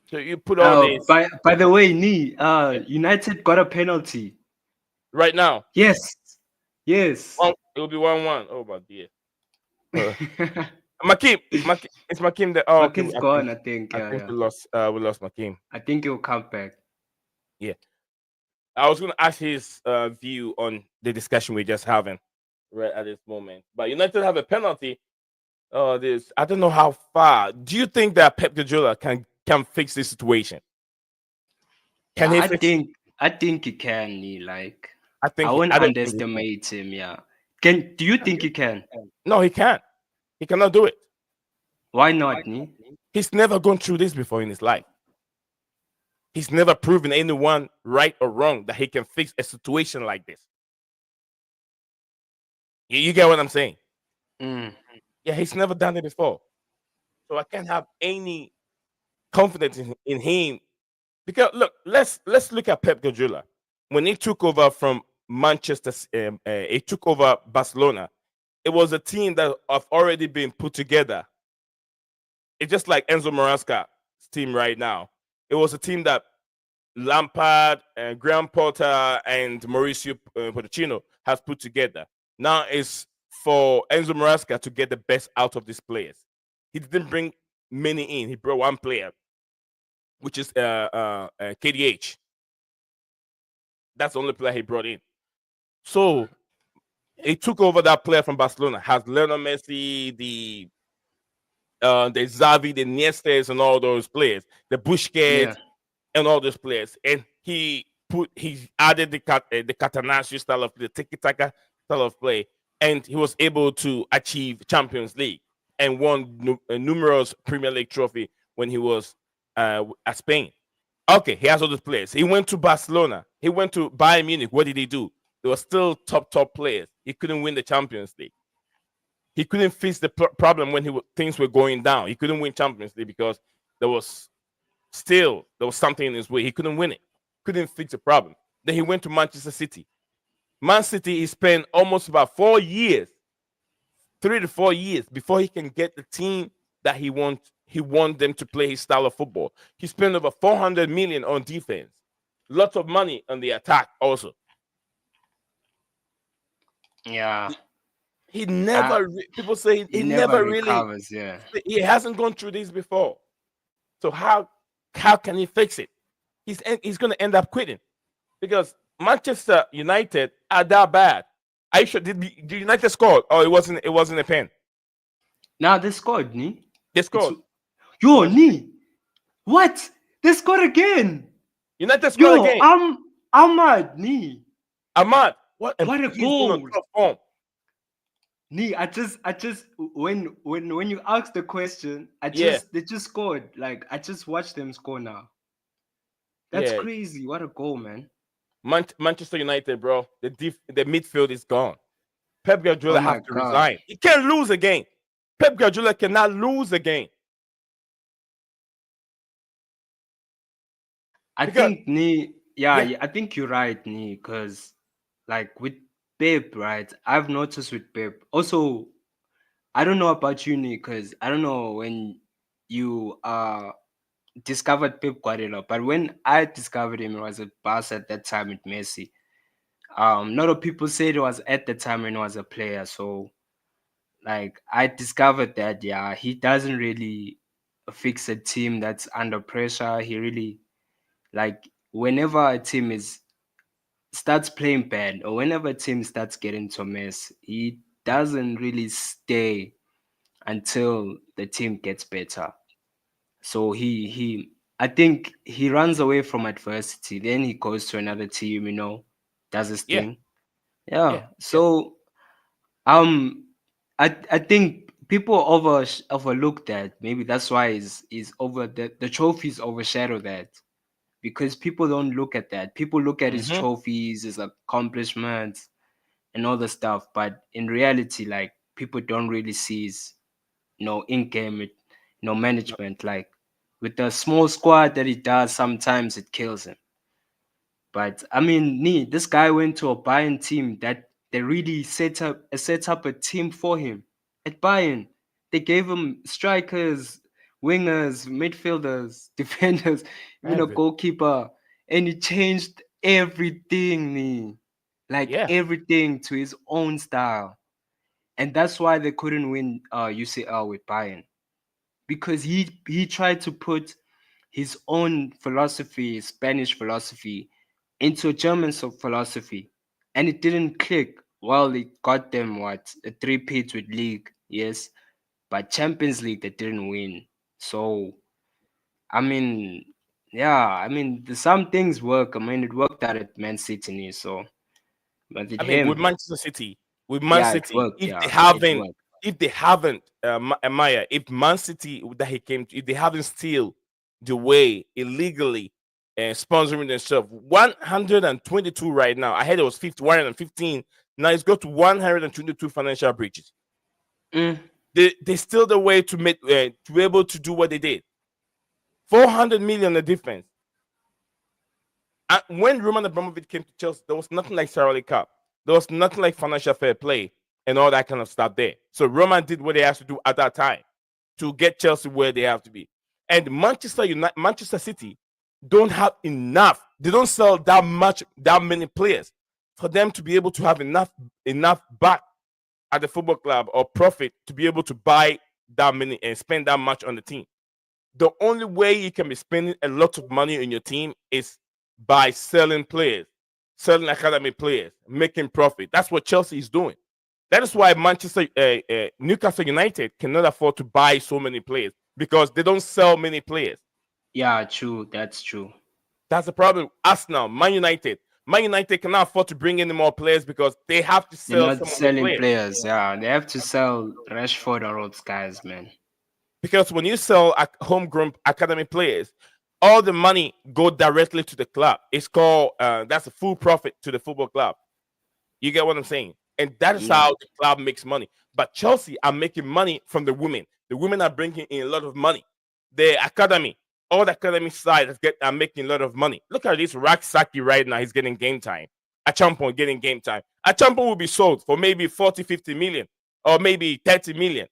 So you put all this. By the way, United got a penalty Right now. Yes. It will be 1-1. Oh my dear. Makim, it's Makim that. Oh, Makim's gone. I think. I think we lost Makim. I think he'll come back. Yeah. I was going to ask his view on the discussion we're just having right at this moment. But United have a penalty. I don't know how far. Do you think that Pep Guardiola can fix this situation? Can he? I think he can. Like I won't underestimate him. Yeah. Do you think he can? No, he can't. He cannot do it. Why not? He's never gone through this before in his life. He's never proven anyone right or wrong that he can fix a situation like this. You get what I'm saying? Yeah, he's never done it before. So I can't have any confidence in him. Because look, let's look at Pep Guardiola. When he took over from Manchester, he took over Barcelona. It was a team that have already been put together. It's just like Enzo Maresca's team right now. It was a team that Lampard and Graham Potter and Mauricio Pochettino has put together. Now it's for Enzo Maresca to get the best out of these players. He didn't bring many in. He brought one player, which is KDH. That's the only player he brought in. So he took over that player from Barcelona. Has Lionel Messi, the Xavi, the Iniestas, and all those players, the Busquets, and all those players. And he added the Catenaccio style of play, the tiki-taka style of play, and he was able to achieve Champions League and won numerous Premier League trophy when he was at Spain. Okay, he has all those players. He went to Barcelona. He went to Bayern Munich. What did he do? They were still top players. He couldn't win the Champions League. He couldn't fix the problem when things were going down. He couldn't win Champions League because there was something in his way. He couldn't win it. Couldn't fix the problem. Then he went to Manchester City. Man City, he spent almost about 4 years, 3 to 4 years before he can get the team that he wants. He wants them to play his style of football. He spent over 400 million on defense. Lots of money on the attack also. Yeah. He never, people say he never really recovers, yeah. He hasn't gone through this before. So how can he fix it? He's going to end up quitting because Manchester United are that bad. Are you sure? Did United score? Oh, it wasn't a pen. Now they scored, ni. They scored. Yo, ni. What? They scored again. United scored again. I'm mad, ni. Ahmad, what a goal. I just when you asked the question, they just scored. Like I just watched them score now. That's crazy. What a goal, man. Manchester United, bro. The midfield is gone. Pep Guardiola has to resign. He can't lose again. Pep Guardiola cannot lose again. I think you're right, Ni, because like with Pep, right? I've noticed with Pep. Also, I don't know about you, Ni, because I don't know when you discovered Pep Guardiola, but when I discovered him, it was at Barca at that time with Messi. A lot of people said it was at the time when he was a player. So like I discovered that he doesn't really fix a team that's under pressure. He really like whenever a team is starts playing bad or whenever a team starts getting to a mess, he doesn't really stay until the team gets better. So he I think he runs away from adversity, then he goes to another team, does his Yeah, thing. yeah, Yeah. yeah. So um I think people overlook that. Maybe that's why is over the trophies overshadow that because people don't look at that. People look at his Hmm. trophies, his accomplishments, and all the stuff. But in reality, like people don't really see his, in-game, management. Like with the small squad that he does, sometimes it kills him. But I mean, this guy went to a Bayern team that they really set up a team for him at Bayern. They gave him strikers, wingers, midfielders, defenders, even a Everything. goalkeeper, and he changed everything, like Yeah. everything to his own style. And that's why they couldn't win UCL with Bayern because he tried to put his own philosophy, Spanish philosophy, into a German philosophy, and it didn't click. Well, it got them what a three-peat with league, yes, but Champions League they didn't win. So I mean, yeah, I mean, some things work. I mean, it worked out at Man City, so but with I mean, with him, Manchester City, with Man yeah, it City, worked. Yeah, it worked. if they haven't, Maya, if Man City that he came to, if they haven't still the way illegally sponsoring themselves, 122 right now. I heard it was 50, 115. Now it's got to 122 financial breaches. Mm, They still the way to make to be able to do what they did. 400 million the difference. When Roman Abramovich came to Chelsea, there was nothing like Sarah Cup. There was nothing like financial fair play and all that kind of stuff there. So Roman did what they had to do at that time to get Chelsea where they have to be. And Manchester City don't have enough. They don't sell that many players for them to be able to have enough back at the football club or profit to be able to buy that many and spend that much on the team. The only way you can be spending a lot of money on your team is by selling players, selling academy players, making profit. That's what Chelsea is doing. That is why Newcastle United cannot afford to buy so many players because they don't sell many players. yeah, true. That's true. That's the problem. Arsenal, Man United cannot afford to bring in more players because they have to They're sell not some of the selling players. players. Yeah, they have to sell Rashford or those guys, man. Because when you sell homegrown academy players, all the money go directly to the club. It's called that's a full profit to the football club. You get what I'm saying? And that is Yeah, how the club makes money. But Chelsea are making money from the women. The women are bringing in a lot of money. The academy, all the academy sides are making a lot of money. Look at this Raksaki right now. He's getting game time. Achampon getting game time. Achampon will be sold for maybe 40, 50 million or maybe 30 million.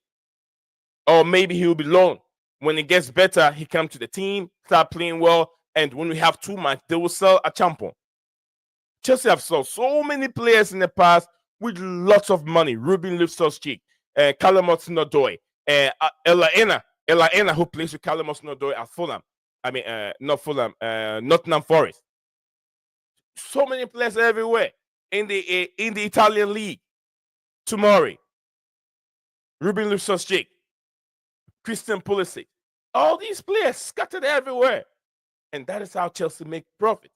Or maybe he will be loaned. When it gets better, he come to the team, start playing well, and when we have too much, they will sell a champion. Chelsea have sold so many players in the past with lots of money. Ruben Loftus-Cheek, Callum Hudson-Odoi, Ella who plays with Callum Hudson-Odoi at Fulham. I mean, not Fulham, Nottingham Forest. So many players everywhere in the Italian league. Tomori, Ruben Loftus-Cheek, Christian Pulisic. All these players scattered everywhere. And that is how Chelsea make profit.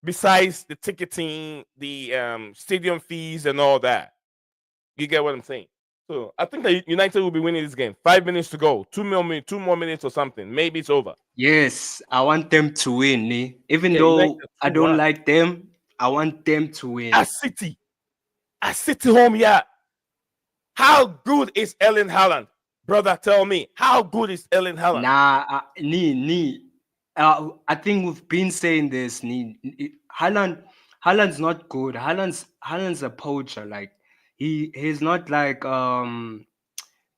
Besides the ticketing, the stadium fees, and all that. You get what I'm saying? So I think that United will be winning this game. 5 minutes to go. 2 more minutes or something. Maybe it's over. yes, I want them to win. Even Yeah, United though I don't 2-1. like them, I want them to win. At City. At City home, yeah. How good is Ellen Haaland? Brother, tell me, how good is Ellen Haaland? Nah, I think we've been saying this. Haaland's not good. Haaland's a poacher. Like he's not like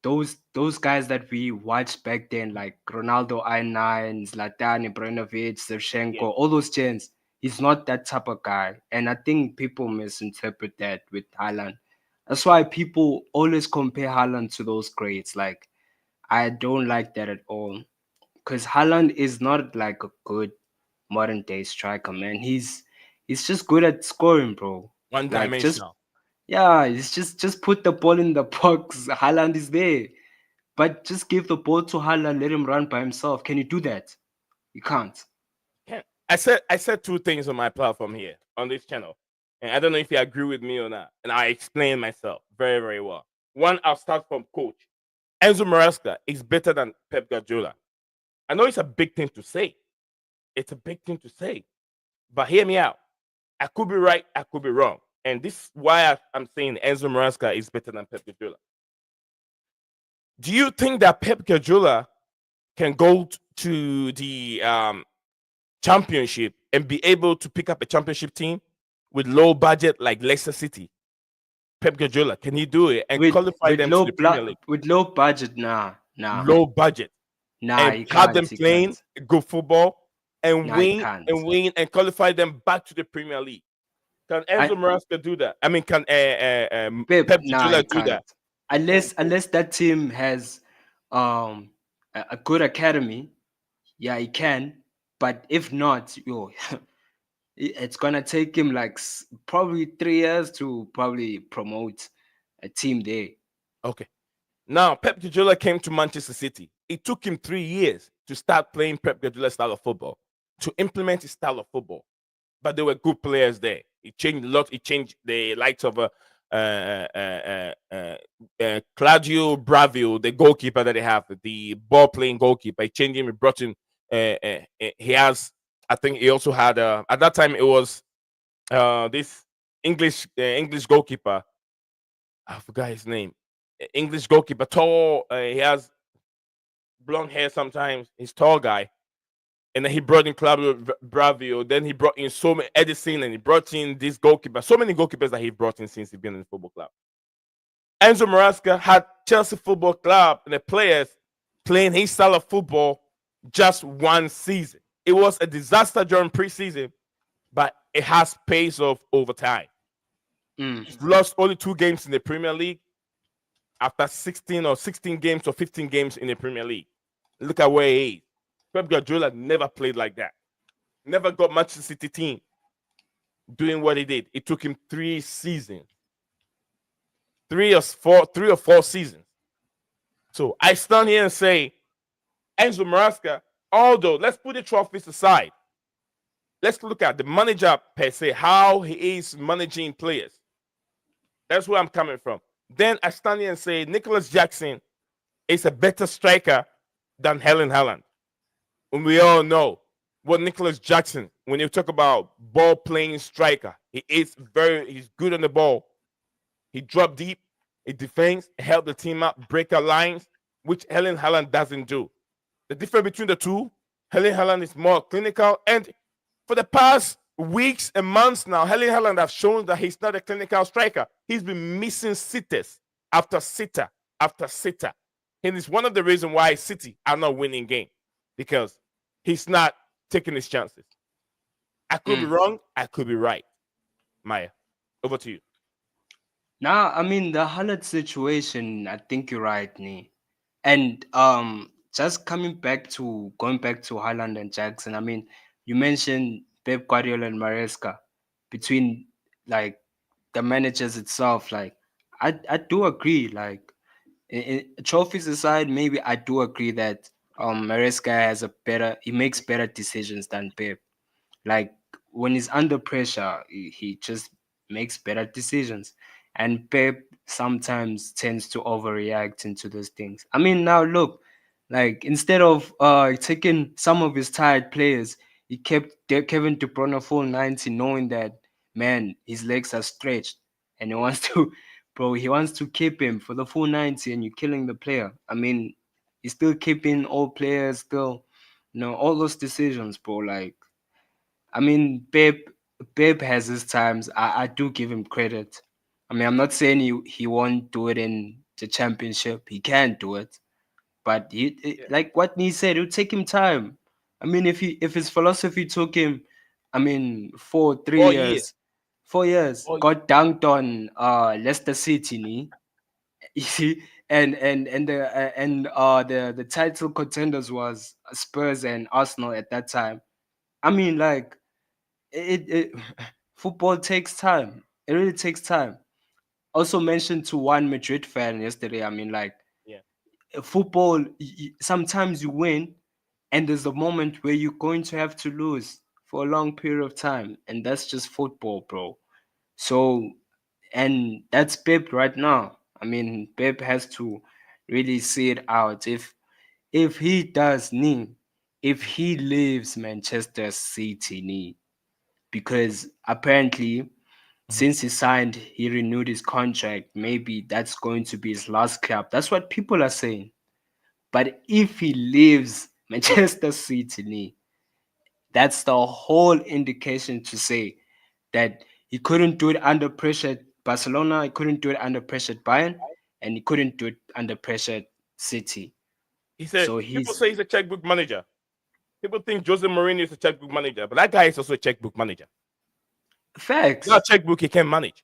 those guys that we watched back then, like Ronaldo I9, Zlatan Ibrahimovic, Yeah. Shevchenko, all those chants. He's not that type of guy. And I think people misinterpret that with Haaland. That's why people always compare Haaland to those greats. Like, I don't like that at all. Because Haaland is not like a good modern day striker, man. He's just good at scoring, bro. One Like just dimensional. yeah, it's just put the ball in the box. Haaland is there. But just give the ball to Haaland, let him run by himself. Can you do that? You can't. I said two things on my platform here on this channel, and I don't know if you agree with me or not. And I explain myself very very well. One, I'll start from coach. Enzo Maresca is better than Pep Guardiola. I know it's a big thing to say. It's a big thing to say, but hear me out. I could be right, I could be wrong, and this is why I'm saying Enzo Maresca is better than Pep Guardiola. Do you think that Pep Guardiola can go to the championship and be able to pick up a championship team with low budget like Leicester City? Pep Guardiola, can he do it and qualify them to the Premier League? with low budget, nah, Low budget nah. and He have can't. them He playing can't. good football and Nah, he win can't. and win and qualify them back to the Premier League. Can Enzo I Maresca do that? I mean, can Pep, Pep nah, Guardiola he do can't. that? Unless that team has um a good academy, yeah, he can. But if not, yo, it's gonna take him like probably 3 years to probably promote a team there. Okay. Now, Pep Guardiola came to Manchester City. It took him 3 years to start playing Pep Guardiola's style of football, to implement his style of football. But there were good players there. It changed a lot. It changed the likes of Claudio Bravio, the goalkeeper that they have, the ball playing goalkeeper. He changed him. He brought in. He has. I think he also had. At that time, it was this English goalkeeper. I forgot his name. English goalkeeper, tall. He has blonde hair sometimes. He's tall guy. And then he brought in Claudio Bravio. Then he brought in so many Edison, and he brought in this goalkeeper. So many goalkeepers that he brought in since he's been in the football club. Enzo Maresca had Chelsea Football Club and the players playing his style of football just one season. It was a disaster during preseason, but it has pace off over time. Mm. He's lost only 2 games in the Premier League after 16 games or 15 games in the Premier League. Look at where he is. Pep Guardiola never played like that. Never got Manchester City team doing what he did. It took him 3 seasons, 3 or 4 seasons. So I stand here and say, Enzo Maresca, although let's put the trophies aside, let's look at the manager per se, how he is managing players. That's where I'm coming from. Then I stand here and say Nicholas Jackson is a better striker than Helen Haaland. And we all know what Nicholas Jackson, when you talk about ball playing striker, he's good on the ball. He drop deep, he defends, help the team out, break out lines, which Helen Haaland doesn't do. The difference between the two, Helen Haaland is more clinical. And for the past weeks and months now, Helen Haaland has shown that he's not a clinical striker. He's been missing sitters after sitter after sitter. And it's one of the reasons why City are not winning game, because he's not taking his chances. I could be wrong. I could be right. Maya, over to you. Now, I mean the Haaland situation. I think you're right, Nee. And just going back to Haaland and Jackson. I mean, you mentioned Pep Guardiola and Maresca. Between like the managers itself, like I do agree. Like trophies aside, maybe I do agree that Maresca he makes better decisions than Pep. Like when he's under pressure, he just makes better decisions. And Pep sometimes tends to overreact into those things. I mean, now look, like instead of taking some of his tired players, he kept Kevin De Bruyne full 90, knowing that man, his legs are stretched, and he wants to, bro, he wants to keep him for the full 90, and you're killing the player. I mean, he's still keeping all players, still, all those decisions, bro. Like I mean, Pep has his times. I do give him credit. I mean, I'm not saying he won't do it in the championship. He can do it, but Yeah. like what he said, it'll take him time. I mean, if his philosophy took him I mean, for 4 years. 3 years, 4 years, 4 years. got dunked on Leicester City, ni. You see, and the title contenders was Spurs and Arsenal at that time. I mean, like it football takes time. It really takes time. Also mentioned to one Madrid fan yesterday. I mean, like Yeah. football. Sometimes you win, and there's a moment where you're going to have to lose for a long period of time, and that's just football, bro. So, and that's Pep right now. I mean, Pep has to really see it out. If he does knee, if he leaves Manchester City knee, because apparently Mhm. since he renewed his contract, maybe that's going to be his last club. That's what people are saying. But if he leaves Manchester City knee, that's the whole indication to say that he couldn't do it under pressure at Barcelona, he couldn't do it under pressure at Bayern, and he couldn't do it under pressure at City. He said So people he's say he's a checkbook manager. People think Jose Mourinho is a checkbook manager, but that guy is also a checkbook manager. Not facts. checkbook he can manage.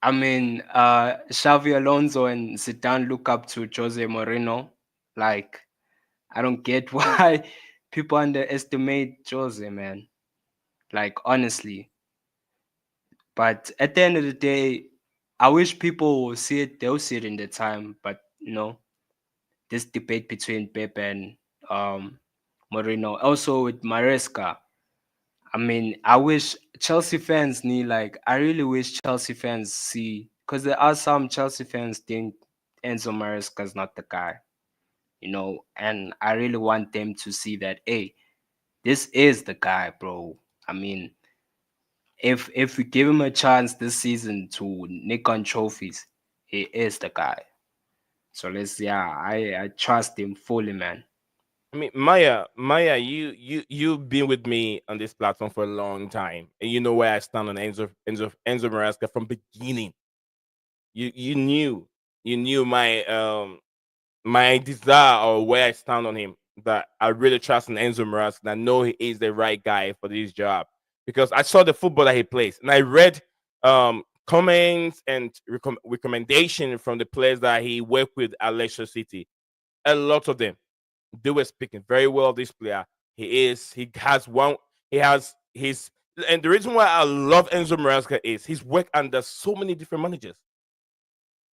I mean, Xavi Alonso and Zidane look up to Jose Mourinho. Like, I don't get why people underestimate Jose, man. Like, honestly. But at the end of the day, I wish people will see it. They'll see it in the time. But this debate between Pep and um, Mourinho, also with Maresca. I mean, I wish Chelsea fans need like I really wish Chelsea fans see because there are some Chelsea fans think Enzo Maresca is not the guy, and I really want them to see that hey, this is the guy, bro. I mean, if we give him a chance this season to nick on trophies, he is the guy. So I trust him fully, man. I mean, Maya, you've been with me on this platform for a long time, and you know where I stand on Enzo Maresca from beginning. You you knew my desire or where I stand on him. That I really trust in Enzo Maresca. And I know he is the right guy for this job because I saw the football that he plays, and I read comments and recommendation from the players that he worked with at Leicester City. A lot of them they were speaking very well of this player. He has one, he has his, and the reason why I love Enzo Maresca is he's worked under so many different managers.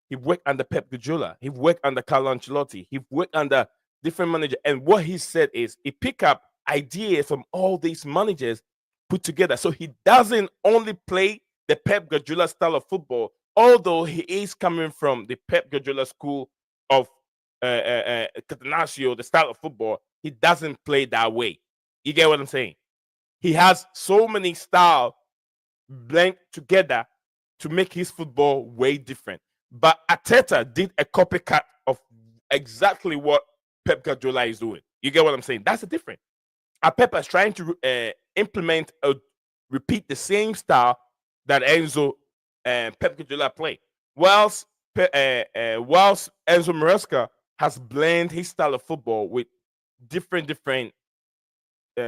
He worked under Pep Guardiola. He worked under Carlo Ancelotti. He worked under different managers. And what he said is he pick up ideas from all these managers put together. So he doesn't only play the Pep Guardiola style of football, although he is coming from the Pep Guardiola school of Catenaccio, the style of football. He doesn't play that way. You get what I'm saying? He has so many styles blend together to make his football way different. But Ateta did a copycat of exactly what Pep Guardiola is doing. You get what I'm saying? That's the difference. Pep is trying to implement a repeat the same style that Enzo and Pep Guardiola play. Whilst Enzo Maresca has blended his style of football with different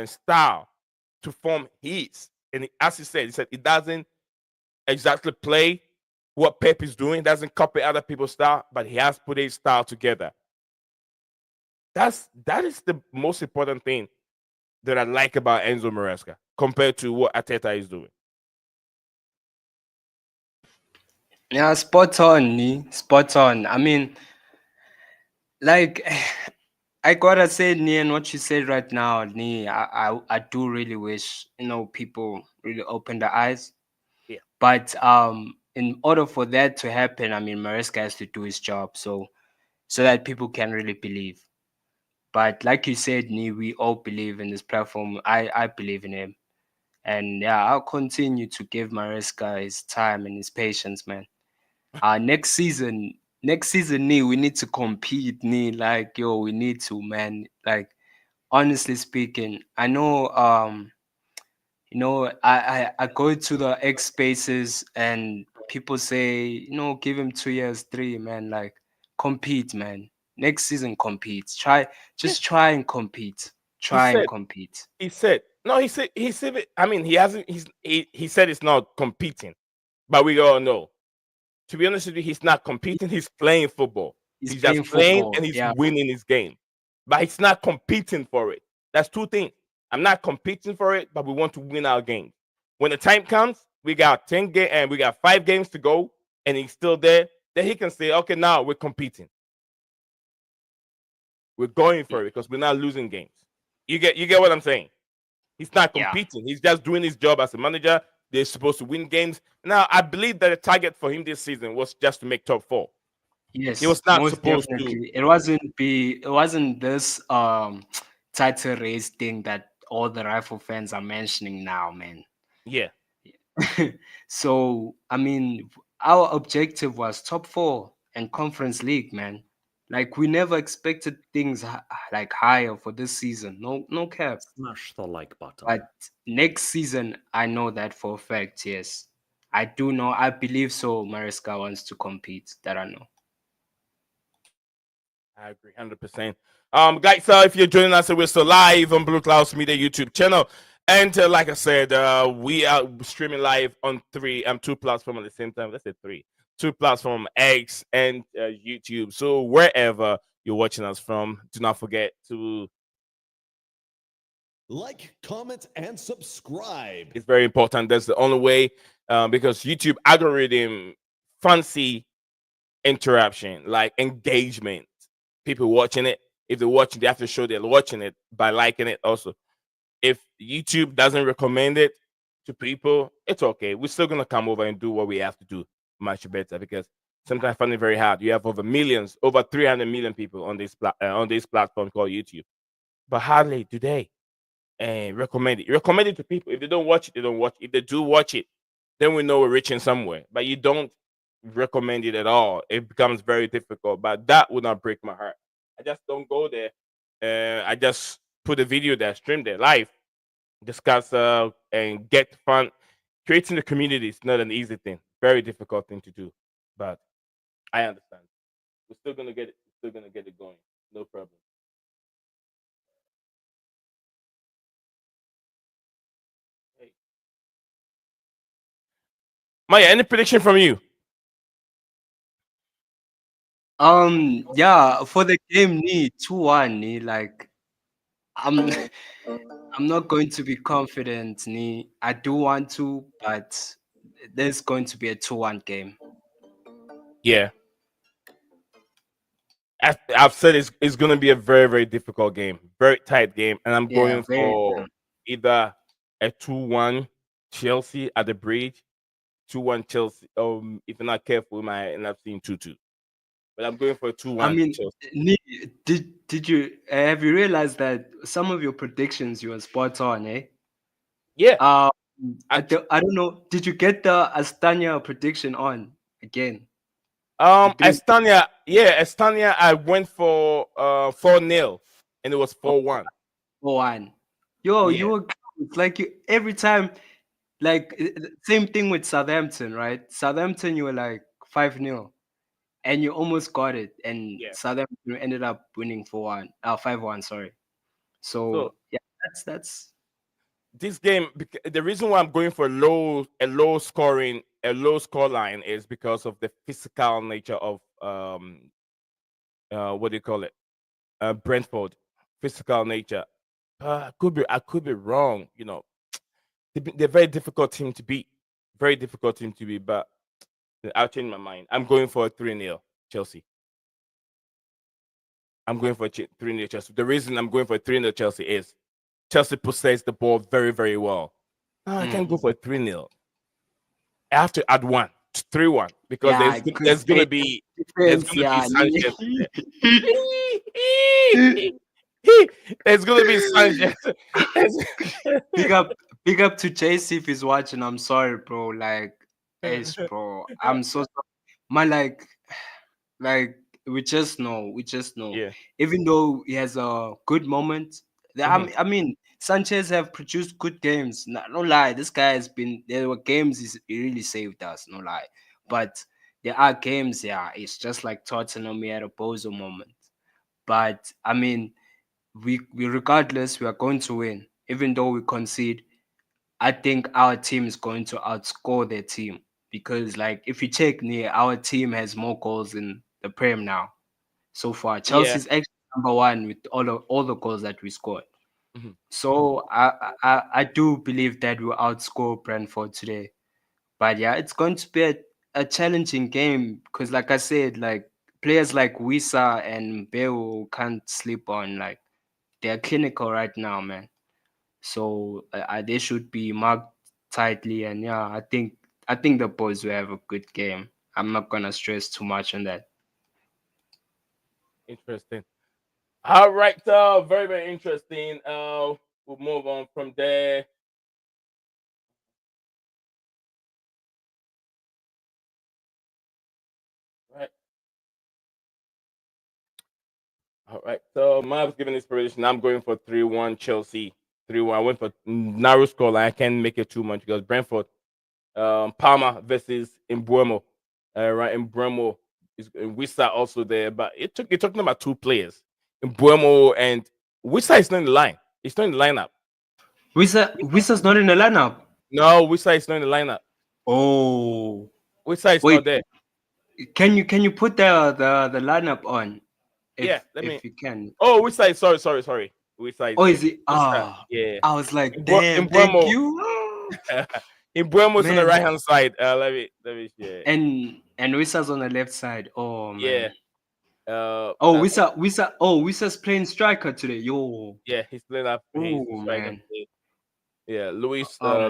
style to form his. And as he said it doesn't exactly play what Pep is doing, doesn't copy other people's style, but he has put his style together. That is the most important thing that I like about Enzo Maresca compared to what Ateta is doing. Yeah, spot on, spot on. I mean, like I gotta say, and what you said right now, I do really wish people really open their eyes. Yeah. But in order for that to happen, I mean, Maresca has to do his job, so that people can really believe. But like you said, we all believe in this platform. I believe in him, and yeah, I'll continue to give Maresca his time and his patience, man. Next season, we need to compete, like we need to, man. Like honestly speaking, I know I go to the X spaces and people say, give him 2 years, three, man. Like compete, man. Next season compete. Yeah. Just try and compete. He try and said compete. he said no. He said it. I mean, he hasn't. He said it's not competing, but we all know. To be honest with you, he's not competing. He's playing football. He's He's just playing playing football. and he's Yeah. winning his game. But he's not competing for it. That's two things. I'm not competing for it, but we want to win our games. When the time comes, we got 10 games and we got 5 games to go, and he's still there. Then he can say, okay, now we're competing. We're going for it because we're not losing games. You get what I'm saying? He's not Yeah. competing. He's just doing his job as a manager. They're supposed to win games. Now, I believe that the target for him this season was just to make top four. He Yes, was not most supposed to. definitely. It wasn't this title race thing that all the rifle fans are mentioning now, man. Yeah, So I mean, our objective was top four and conference league, man. Like we never expected things like higher for this season. No, no cap. Smash the like button. But next season, I know that for a fact. Yes, I do know. I believe so. Mariska wants to compete. That I know. I agree 100%. Guys, if you're joining us, we're still live on Blue Clouds Media YouTube channel. And like I said, we are streaming live on two platforms at the same time. Let's say three. Two platforms, X and YouTube. So wherever you're watching us from, do not forget to. Like, comment, and subscribe. It's very important. That's the only way because YouTube algorithm fancy interaction, like engagement. People watching it. If they're watching, they have to show they're watching it by liking it. Also, if YouTube doesn't recommend it to people, it's okay. We're still gonna come over and do what we have to do much better because sometimes I find it very hard. You have over millions, over 300 million people on this platform called YouTube, but hardly do they recommend it. Recommend it to people. If they don't watch it, they don't watch it. If they do watch it, then we know we're reaching somewhere. But you don't recommend it at all. It becomes very difficult. But that would not break my heart. I just don't go there. I just put a video there, stream there live, discuss and get fun. Creating the community is not an easy thing. Very difficult thing to do. But I understand. We're still gonna get it. We're still gonna get it going. No problem. Hey. Maya, any prediction from you? Yeah, for the game, need 2-1, like I'm I'm not going to be confident, I do want to, but there's going to be a 2-1 game. Yeah. I've said it's going to be a very, very difficult game, very tight game, and I'm Yeah, going very. for either a 2-1 Chelsea at the bridge, 2-1 Chelsea. If you're not careful, we might end up seeing 2-2. But I'm going for a I 2-1 mean, Chelsea. did you have you realized that some of your predictions you were spot on, eh? Yeah, Um, I, I don't know. Did you get the Astana prediction on again? The three Estonia, yeah, Estonia. I went for 4-0, and it was 4-1. 4-1. Yo, you Yeah, were close. Like you every time. Like same thing with Southampton, right? Southampton, you were like 5-0, and you almost got it, and yeah. Southampton ended up winning 4-1, 5-1. Sorry. So So yeah, that's this game, the reason why I'm going for a low score line is because of the physical nature of what do you call it, Brentford, physical nature. I could be wrong. They're a very difficult team to beat, very difficult team to beat. But I'll change my mind. I'm going for a 3-0 Chelsea. I'm going for a 3-0 Chelsea. The reason I'm going for a 3-0 Chelsea is Chelsea possess the ball very, very well. No, I can't go for a 3-0. I have to add one, 3-1, because yeah, there's because gonna be there's defense, gonna be yeah. Sanchez there. There's gonna be Sanchez. big up, big up to JC if he's watching. I'm sorry, bro. Like, bro. I'm so sorry. My like we just know. Yeah. Even though he has a good moment, Mhm. I mean, Sanchez have produced good games. No lie, this guy has been. There were games he really saved us. No lie, but there are games. Yeah, it's just like Tottenham. We had a Bozo moment, but I mean, we regardless we are going to win, even though we concede. I think our team is going to outscore their team because, like, if you check near, our team has more goals in the Prem now so far. Yeah. Chelsea's actually number one with all the goals that we scored. Mhm. So I do believe that we'll outscore Brentford today. But yeah, it's going to be a challenging game because, like I said, like players like Wisa and Beo can't sleep on. Like they're clinical right now, man. So they should be marked tightly. And yeah, I think the boys will have a good game. I'm not gonna stress too much on that. Interesting. All right, very, very interesting. We'll move on from there. Right. All right. So Mav's giving his prediction. I'm going for 3-1 Chelsea. 3-1. I went for narrow score. I can't make it too much because Brentford, Palmer versus Imbuemo. Right, Imbuemo is Wisa also there, but you're talking about two players, Imbuemo and Wisa is not in the line. It's not in the lineup. Wisa's not in the lineup. No, Wisa is not in the lineup. Oh, Wisa is wait. not there. Can you put the lineup on Yeah, if let me. if you can? Oh, which side? Sorry. Which side is Oh, there? is it? Which side? Ah, Yeah. I was like, In damn, thank Buemo. you, In Buemo's on the man. right hand side. Let me share. And Wisa's on the left side. Oh Yeah. man. Oh, That's Wisa. Oh, Wisa's playing striker today. Yo. yeah. He's playing up. He's Oh striking man. today. Yeah. Um, Luis Potter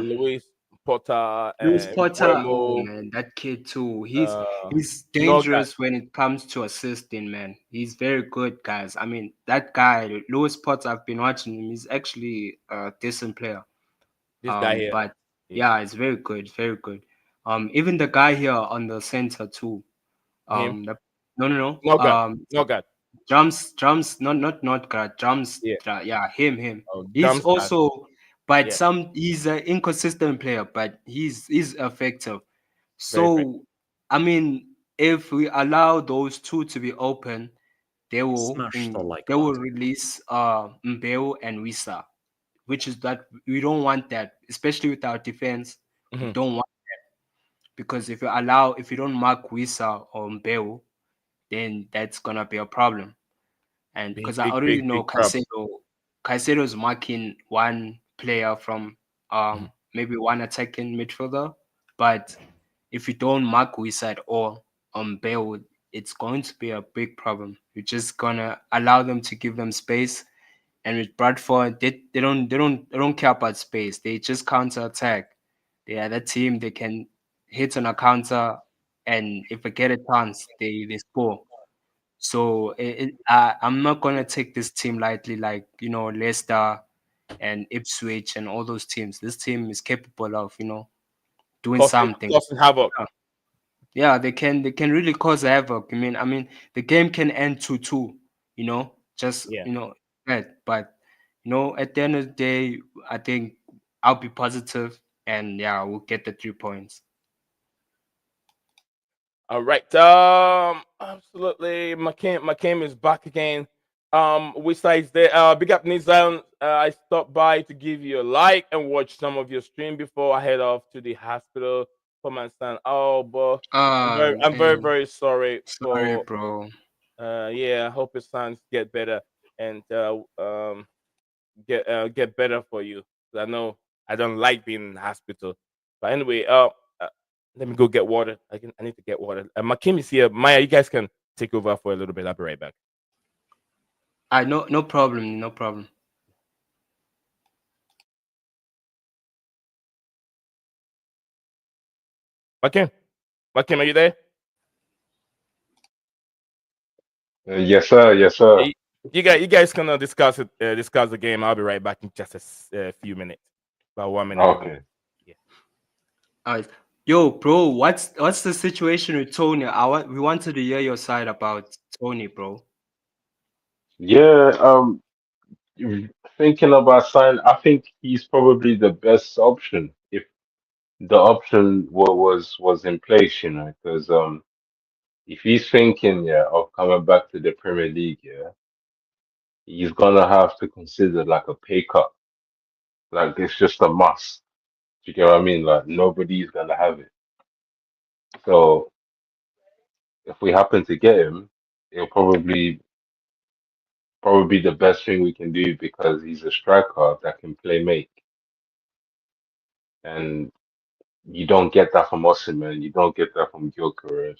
Luis and Potter. Oh Buemo. man, that kid too. He's Uh, he's Nogat. dangerous when it comes to assisting. Man, he's very good, guys. I mean, that guy, Luis Potter. I've been watching him. He's actually a decent player. This guy here. But Yeah. yeah, it's very good, very good. Even the guy here on the center too. Him. The, no, no, no. Nogat. Nogat. Drums, not God, drums. Yeah. Yeah, him. Oh, He's Drumstad. also, but Yeah. he's an inconsistent player, but he's effective. Very very. So, I mean, if we allow those two to be open, Smash the like they will button. release Mbeu and Wisa, which is that we don't want that, especially with our defense. We Mhm. don't want, because if you don't mark Wisa or Mbeu, then that's gonna be a problem. And Big because I big already big know big trouble. Caicedo's marking one player from Mhm. maybe one attacking midfielder, but if you don't mark Wisa at all on Bale, it's going to be a big problem. You're just gonna allow them to give them space. And with Bradford, they don't care about space. They just counter attack. They are that team, they can hit on a counter, and if they get a chance, they score. So I'm not gonna take this team lightly, like Leicester and Ipswich and all those teams. This team is capable of doing something. Causing havoc. Yeah, yeah, they can really cause havoc. I mean, the game can end 2-2. Just Yeah. that. But at the end of the day, I think I'll be positive, and yeah, we'll get the 3 points. All right. Absolutely. McCain is back again. Which side's there? Big up Nizam. I stopped by to give you a like and watch some of your stream before I head off to the hospital for my son. Oh, but I'm very, Man, very sorry sorry, for. bro. Yeah. I hope his sons get better and get better for you. 'Cause I know I don't like being in the hospital. But anyway, let me go get water. I need to get water. My Kim is here. Maya, you guys can take over for a little bit. I'll be right back. No problem, no problem. Makim, are you there? Yes, sir. Yes, sir. Yeah, you guys can discuss the game. I'll be right back in just a few minutes, about 1 minute or Okay. yeah. Uh, Yo, bro, what's the situation with Tony? We wanted to hear your side about Tony, bro. Yeah. Thinking about sign, I think he's probably the best option if the option was in place, because if he's thinking, yeah, of coming back to the Premier League, yeah, he's gonna have to consider like a pay cut. Like it's just a must. Do you get what I mean? Like nobody's gonna have it. So if we happen to get him, it'll probably be the best thing we can do because he's a striker that can play make. And you don't get that from Osimhen, you don't get that from Gyökeres.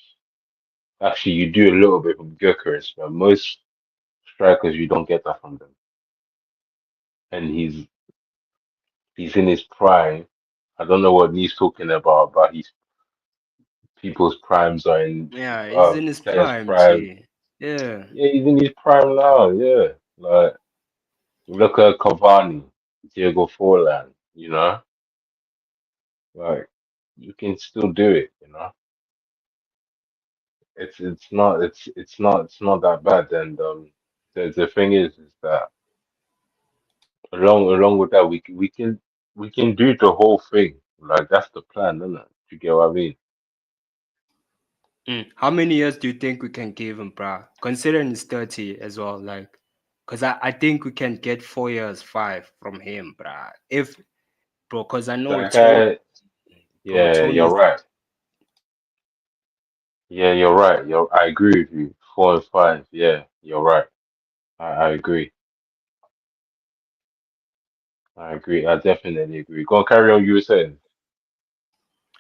Actually, you do a little bit from Gyökeres, but most strikers you don't get that from them. And he's in his prime. I don't know what he's talking about, but he's people's primes are in Yeah, he's in his players' prime, prime. G. Yeah. Yeah, he's in his prime now. Yeah, like look at Cavani, Diego Forlan. You know, like you can still do it. You know, it's not that bad. And the thing is that along with that we can do the whole thing. Like that's the plan, isn't it? You get what I mean? How many years do you think we can give him, bruh? Considering he's 30 as well, like, because I think we can get 4 years, five from him, bruh. If, bro, because I know Like Tony, bro, yeah, you're Tony's, right. Yeah, you're right. I agree with you. 4 and 5. Yeah, you're right. I agree. I agree. I definitely agree. Go on, carry on. You were saying.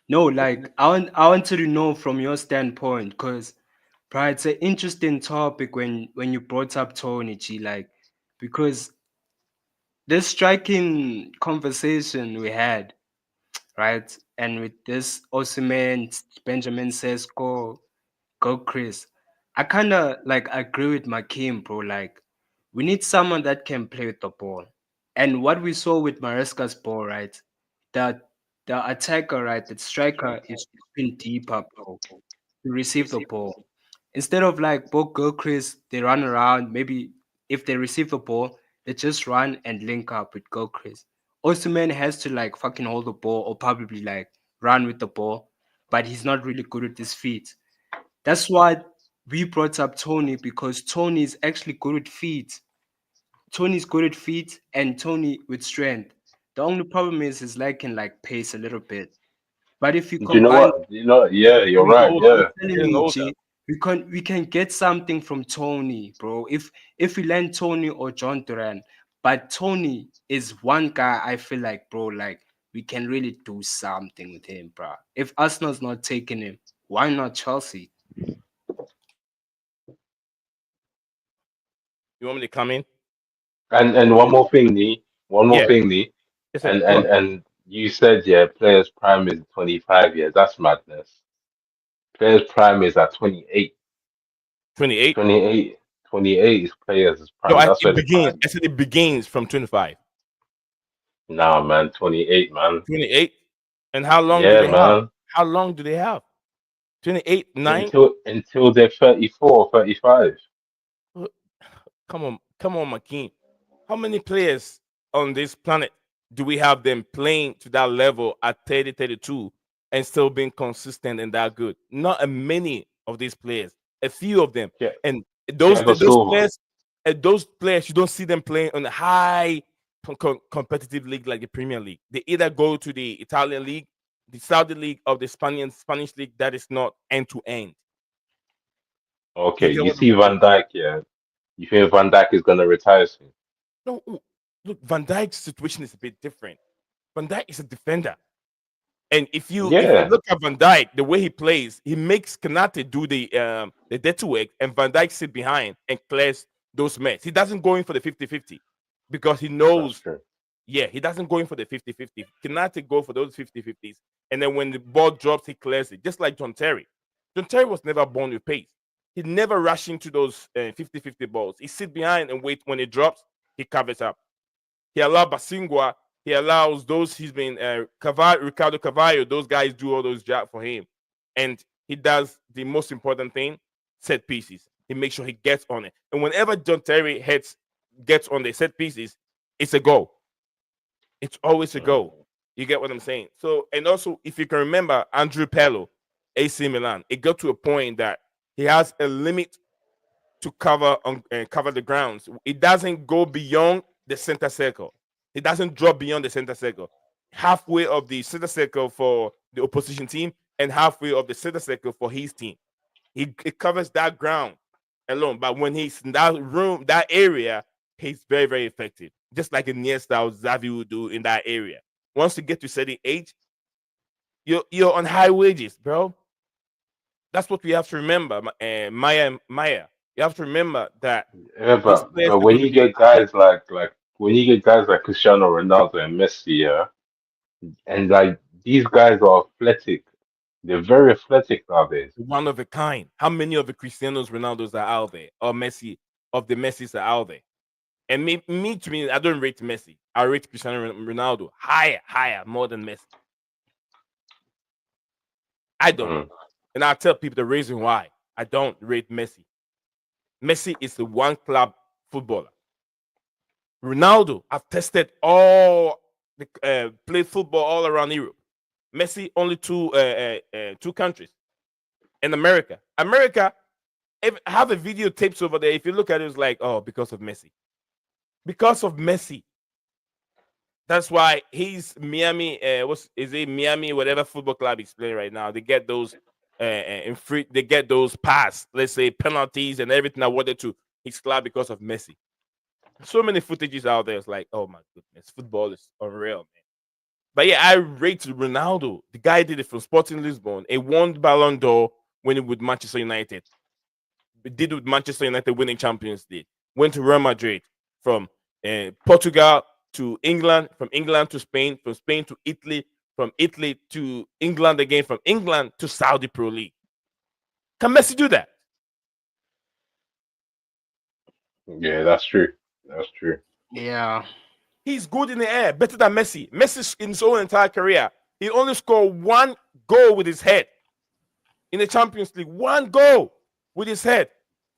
no, like, I wanted to know from your standpoint, because, bruh, it's an interesting topic when you brought up Tony, G, like, because this striking conversation we had, right? And with this Osimhen, Benjamin Sesko, go Chris. I kind of like agree with Makim, bro. Like, we need someone that can play with the ball. And what we saw with Maresca's ball, right? The the attacker, right? The striker is been deeper, bro, to receive the ball. Instead of like both Gilchrist, they run around. Maybe if they receive the ball, they just run and link up with Gilchrist. Osimhen has to like fucking hold the ball or probably like run with the ball, but he's not really good with his feet. That's why we brought up Tony because Tony is actually good with feet. Tony's good at feet and Tony with strength. The only problem is he's lacking like pace a little bit. But if you Do you know combine, what? Yeah, you're Getting right. older. I'm Yeah. telling Getting you, older. G, we can get something from Tony, bro. If we land Tony or John Duran, but Tony is one guy I feel like, bro, like we can really do something with him, bro. If Arsenal's not taking him, why not Chelsea? You want me to come in? And one more thing, Nee. One more Yeah. thing, Nee. Yes, sir. And Go and on. and you said yeah, players' prime is 25 years. That's madness. Players' prime is at 28. 28. 28. 28 is players' No, prime. That's where it the begins. prime I is. said it begins from 25. Nah, man. 28, man. 28. And how long do Yeah, they have? man. How long do they have? 28, 9? Until they're 34, 35. Come on, McKean. How many players on this planet do we have them playing to that level at 30, 32 and still being consistent and that good? Not a many of these players, a few of them. Yeah. And Thiago Silva. those players, you don't see them playing on a high competitive league like the Premier League. They either go to the Italian league, the Saudi league, or the Spanish league that is not end to end. You Okay, get you what I'm see saying? Van Dijk, yeah. You think Van Dijk is gonna retire soon? No, look, Van Dijk's situation is a bit different. Van Dijk is a defender. And if you Yeah, look at Van Dijk, the way he plays, he makes Kanate do the dirty work, and Van Dijk sit behind and clears those mess. He doesn't go in for the 50-50 because he that's knows, true. yeah, he doesn't go in for the 50-50. Kanate go for those 50-50s. And then when the ball drops, he clears it, just like John Terry. John Terry was never born with pace. He never rush into those 50-50 balls. He sit behind and wait. When it drops, he covers up. He allowed Basingwa. He allows those he's been Ricardo Cavallo. Those guys do all those jobs for him, and he does the most important thing: set pieces. He makes sure he gets on it, and whenever John Terry gets on the set pieces, it's a goal. It's always a Mm. goal. You get what I'm saying? So, and also, if you can remember Andrew Pello, AC Milan, it got to a point that he has a limit to cover the grounds. It doesn't go beyond the center circle. It doesn't drop beyond the center circle. Halfway of the center circle for the opposition team and halfway of the center circle for his team. It covers that ground alone. But when he's in that room, that area, he's very, very effective. Just like Iniesta or Xavi would do in that area. Once you get to certain age, you're on high wages, bro. That's what we have to remember, Maya. You have to remember that Yeah, these players but are when going to you be get guys like when you get guys like Cristiano Ronaldo and Messi, yeah, and like these guys are athletic. They're very athletic nowadays. one of a kind. How many of the Cristianos Ronaldos are out there, or Messi of the Messis are out there? And to me, I don't rate Messi. I rate Cristiano Ronaldo higher, more than Messi. I don't, Mm. and I'll tell people the reason why I don't rate Messi. Messi is the one club footballer. Ronaldo, I've tested all the played football all around Europe. Messi only two countries. In America, have a videotapes over there. If you look at it, it's like, oh, because of Messi. Because of Messi. That's why he's Miami. What's is it? Miami, whatever football club he's playing right now. They get those in free. They get those pass. Let's say penalties and everything awarded to his club because of Messi. So many footages out there. It's like, oh my goodness, football is unreal, man. But yeah, I rate Ronaldo. The guy did it from Sporting Lisbon. He won Ballon d'Or when he with Manchester United. He did with Manchester United winning Champions League. Went to Real Madrid from Portugal to England, from England to Spain, from Spain to Italy, from Italy to England again, from England to Saudi Pro League. Can Messi do that? Yeah, that's true. That's true. Yeah. He's good in the air, better than Messi. Messi in his own entire career, he only scored one goal with his head in the Champions League. One goal with his head.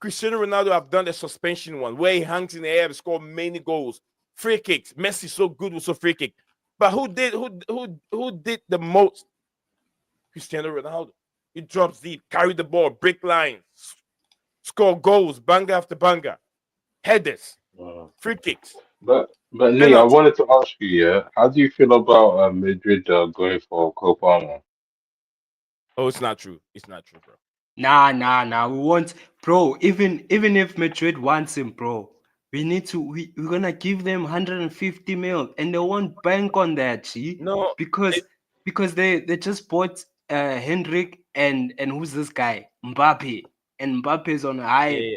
Cristiano Ronaldo have done the suspension one where he hangs in the air and scored many goals, free kicks. Messi so good with so free kick. But who did the most? Cristiano Ronaldo. He drops deep, carry the ball, break lines, score goals, banger after banger, headers, Uh, free kicks, but Lee, I penalties. wanted to ask you, yeah, how do you feel about Madrid going for Copa? Oh, it's not true. It's not true, bro. Nah. We want, bro. Even if Madrid wants him, bro, we're gonna give them 150 mil, and they won't bank on that, see? No, Because it, they just bought Hendrik and who's this guy? Mbappe. And Mbappe is on a yeah,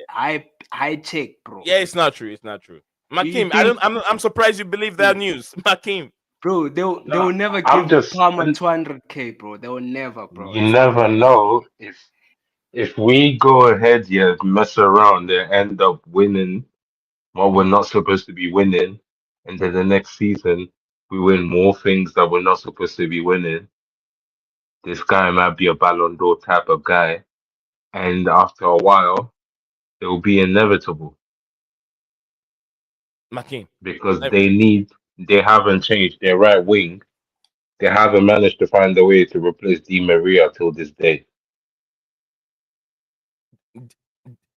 high check, bro. yeah, it's not true. It's not true. You Makim, think, I'm surprised you believe that news. Makim. bro, they No, will never I'm give just, Palmer 200K, bro. They will never, bro. you It's not never gonna. know if we go ahead here, mess around, and end up winning what we're not supposed to be winning, and then the next season we win more things that we're not supposed to be winning. This guy might be a Ballon d'Or type of guy, and after a while, it will be inevitable Makim. because they haven't changed their right wing. They haven't managed to find a way to replace Di Maria till this day.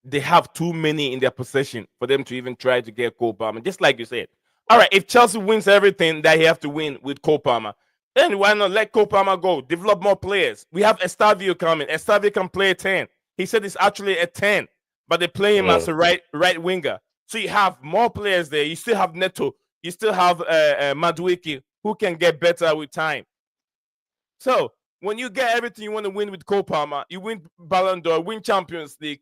They have too many in their possession for them to even try to get Cole Palmer. Just like you said. All right, if Chelsea wins everything that he have to win with Cole Palmer, then why not let Cole Palmer go? Develop more players. We have Estavio coming. Estavio can play a 10. He said it's actually a 10, but they play him as Mm. a right winger. So you have more players there. You still have Neto. You still have Madueke, who can get better with time. So when you get everything you want to win with Cole Palmer, you win Ballon d'Or, win Champions League,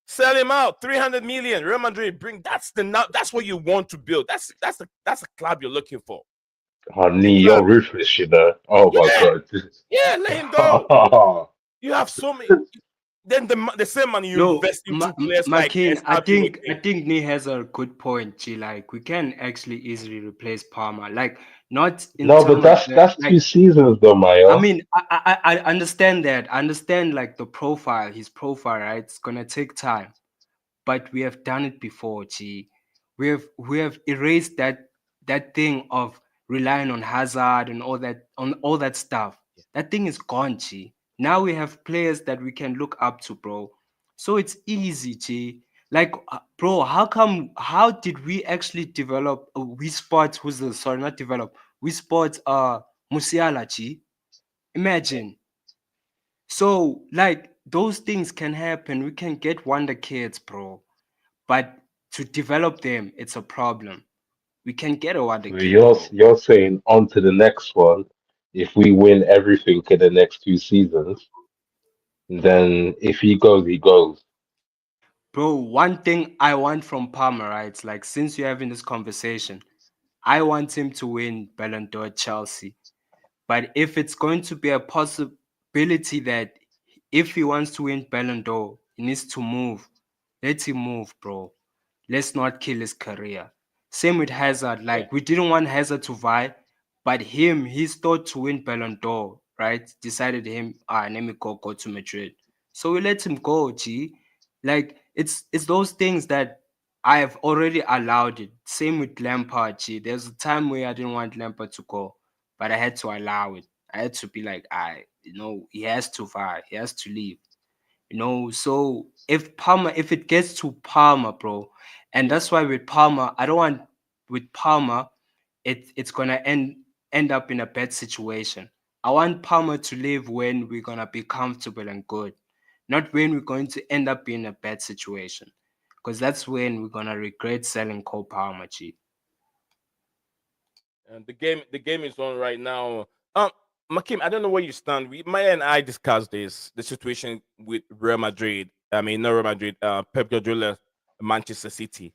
sell him out, 300 million. Real Madrid that's what you want to build. That's a club you're looking for. Oh, A Nee, you're club, ruthless, you know. Oh my yeah, God. yeah, let him go. You have so many. Then the same money you No, invest into players like McKean, Estavio I again. think Nee has a good point, G. Like we can actually easily replace Palmer. Like not in No, but terms of the that's like. 2 seasons though, I Mayo. mean, I understand that. I understand like the profile, his profile, right? It's gonna take time, but we have done it before, G. We have erased that thing of relying on Hazard and all that stuff. That thing is gone, G. Now we have players that we can look up to, bro. So it's easy, G. Like, bro, how did we actually develop we spot who's the sorry, not develop, we spot Musiala, G? Imagine. So, like, those things can happen. We can get wonder kids, bro. But to develop them, it's a problem. We can get a wonder So kid, bro. you're saying on to the next one. If we win everything in the next 2 seasons, then if he goes, he goes. Bro, one thing I want from Palmer, right? Like, since you're having this conversation, I want him to win Ballon d'Or at Chelsea. But if it's going to be a possibility that if he wants to win Ballon d'Or, he needs to move. Let him move, bro. Let's not kill his career. Same with Hazard. Yeah. Like, we didn't want Hazard to vie, but he's thought to win Ballon d'Or, right? Decided him, let me go to Madrid. So we let him go, G. Like, it's those things that I have already allowed it. Same with Lampard, G. There's a time where I didn't want Lampard to go, but I had to allow it. I had to be like, he has to vie, he has to leave. So if it gets to Palmer, bro, and that's why with Palmer, I don't want with Palmer, it's gonna end up in a bad situation. I want Palmer to live when we're gonna be comfortable and good, not when we're going to end up in a bad situation, because that's when we're gonna regret selling Cole Palmer, G. And the game is on right now. Makim, I don't know where you stand. Maya and I discussed the situation with Real Madrid. I mean, not Real Madrid. Pep Guardiola, Manchester City.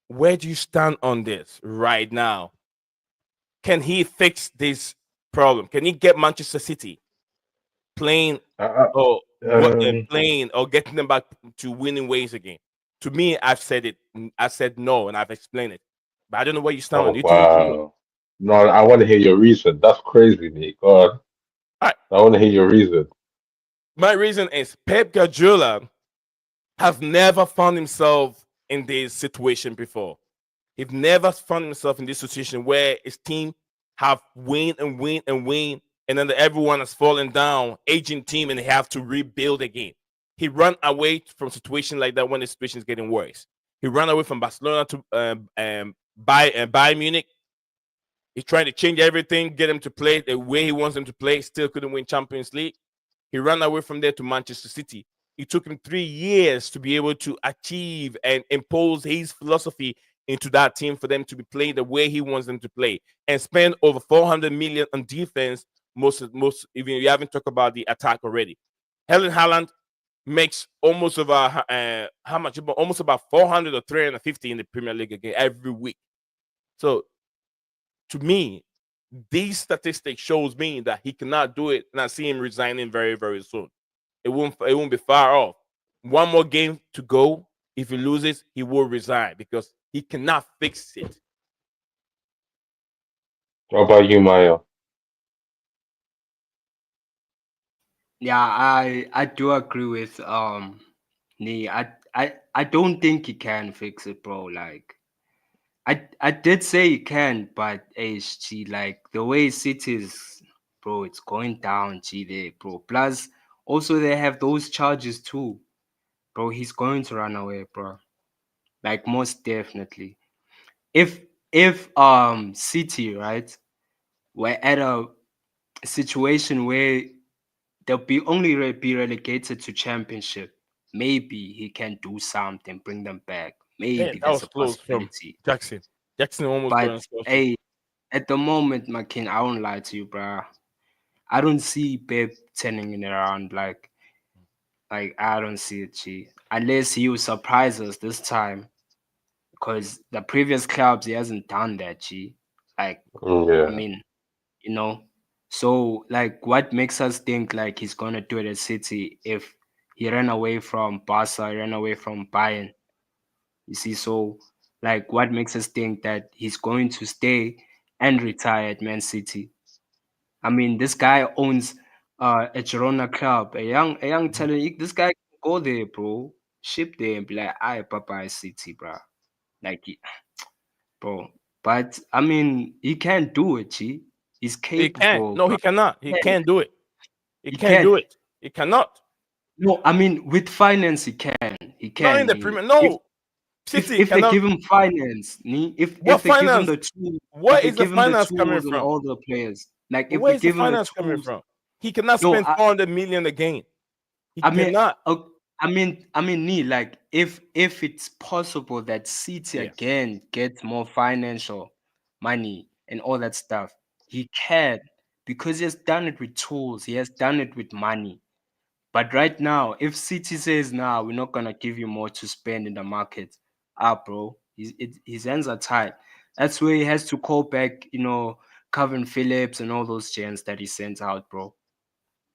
Where do you stand on this right now? Can he fix this problem? Can he get Manchester City playing Uh, or what um, playing or getting them back to winning ways again? To me, I've said it. I said no, and I've explained it. But I don't know where you stand on. oh You tell me. wow. No, I want to hear your reason. That's crazy, Nick. God, All right. I want to hear your reason. My reason is Pep Guardiola has never found himself in this situation before. He's never found himself in this situation where his team have win and win and win, and then everyone has fallen down, aging team, and they have to rebuild again. He ran away from situation like that when the situation is getting worse. He ran away from Barcelona to Bayern Munich. He's trying to change everything, get him to play the way he wants them to play. Still couldn't win Champions League. He ran away from there to Manchester City. It took him 3 years to be able to achieve and impose his philosophy into that team for them to be playing the way he wants them to play and spend over 400 million on defense. Most, even you haven't talked about the attack already. Helen Haaland makes almost about how much? Almost about 400 or 350 in the Premier League again every week. So to me, these statistics shows me that he cannot do it, and I see him resigning very, very soon. It won't be far off. One more game to go. If he loses, he will resign because he cannot fix it. What about you, Maya? Yeah, I do agree with Nee. I don't think he can fix it, bro. Like, I did say he can, but HG, like, the way City is, bro, it's going down, G there, bro. Plus, also they have those charges too, bro. He's going to run away, bro. Like, most definitely. If City, right, were at a situation where they'll be only be relegated to championship, maybe he can do something, bring them back. Man, Maybe that there's was a close from possibility. Jackson. Jackson almost got But on scholarship. hey, at the moment, my king, I won't lie to you, bro. I don't see Pep turning it around. Like I don't see it, G. Unless he will surprise us this time, because the previous clubs he hasn't done that, G. Like, I Yeah. mean, you know. So, like, what makes us think like he's gonna do it at City if he ran away from Barca, he ran away from Bayern? You see, so like, what makes us think that he's going to stay and retire at Man City? I mean, this guy owns a Girona club, a young Mhm. talent. This guy can go there, bro. Ship there and be like, "I Papa City, bro." Like, bro. But I mean, he can't do it. G. He's He can't. capable, No, bro. he cannot. He He can't do it. He he can't can. do it. He cannot. No, I mean, with finance, he can. He Not in can. the Premier. No, City If they cannot. give him finance, if What they give him finance? the tools, Where if they is the give him the finance coming tools and from? all the players, like But if where we is the give him the finance coming tools, from? He cannot no, spend 400 million a game. He I mean, cannot. Neil, like if it's possible that City Yes. again gets more financial money and all that stuff, he can, because he has done it with tools, he has done it with money. But right now, if City says, "Nah, we're not gonna give you more to spend in the market," bro, his hands are tied. That's where he has to call back, Calvin Phillips and all those gents that he sent out, bro.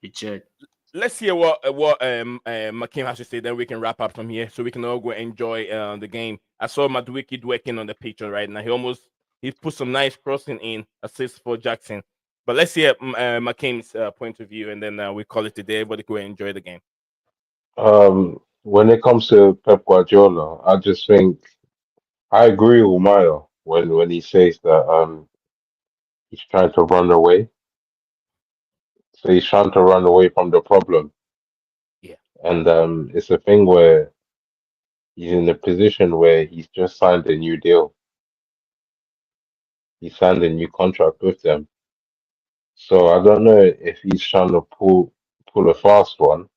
Legit. Let's hear what Makim has to say. Then we can wrap up from here, so we can all go enjoy the game. I saw Madueke working on the picture right now. He put some nice crossing in, assist for Jackson. But let's hear Makim's point of view, and then we call it a day. Everybody go enjoy the game. When it comes to Pep Guardiola, I just think I agree with Mayo when he says that he's trying to run away. So he's trying to run away from the problem. Yeah. And it's a thing where he's in a position where he's just signed a new deal. He signed a new contract with them. So I don't know if he's trying to pull a fast one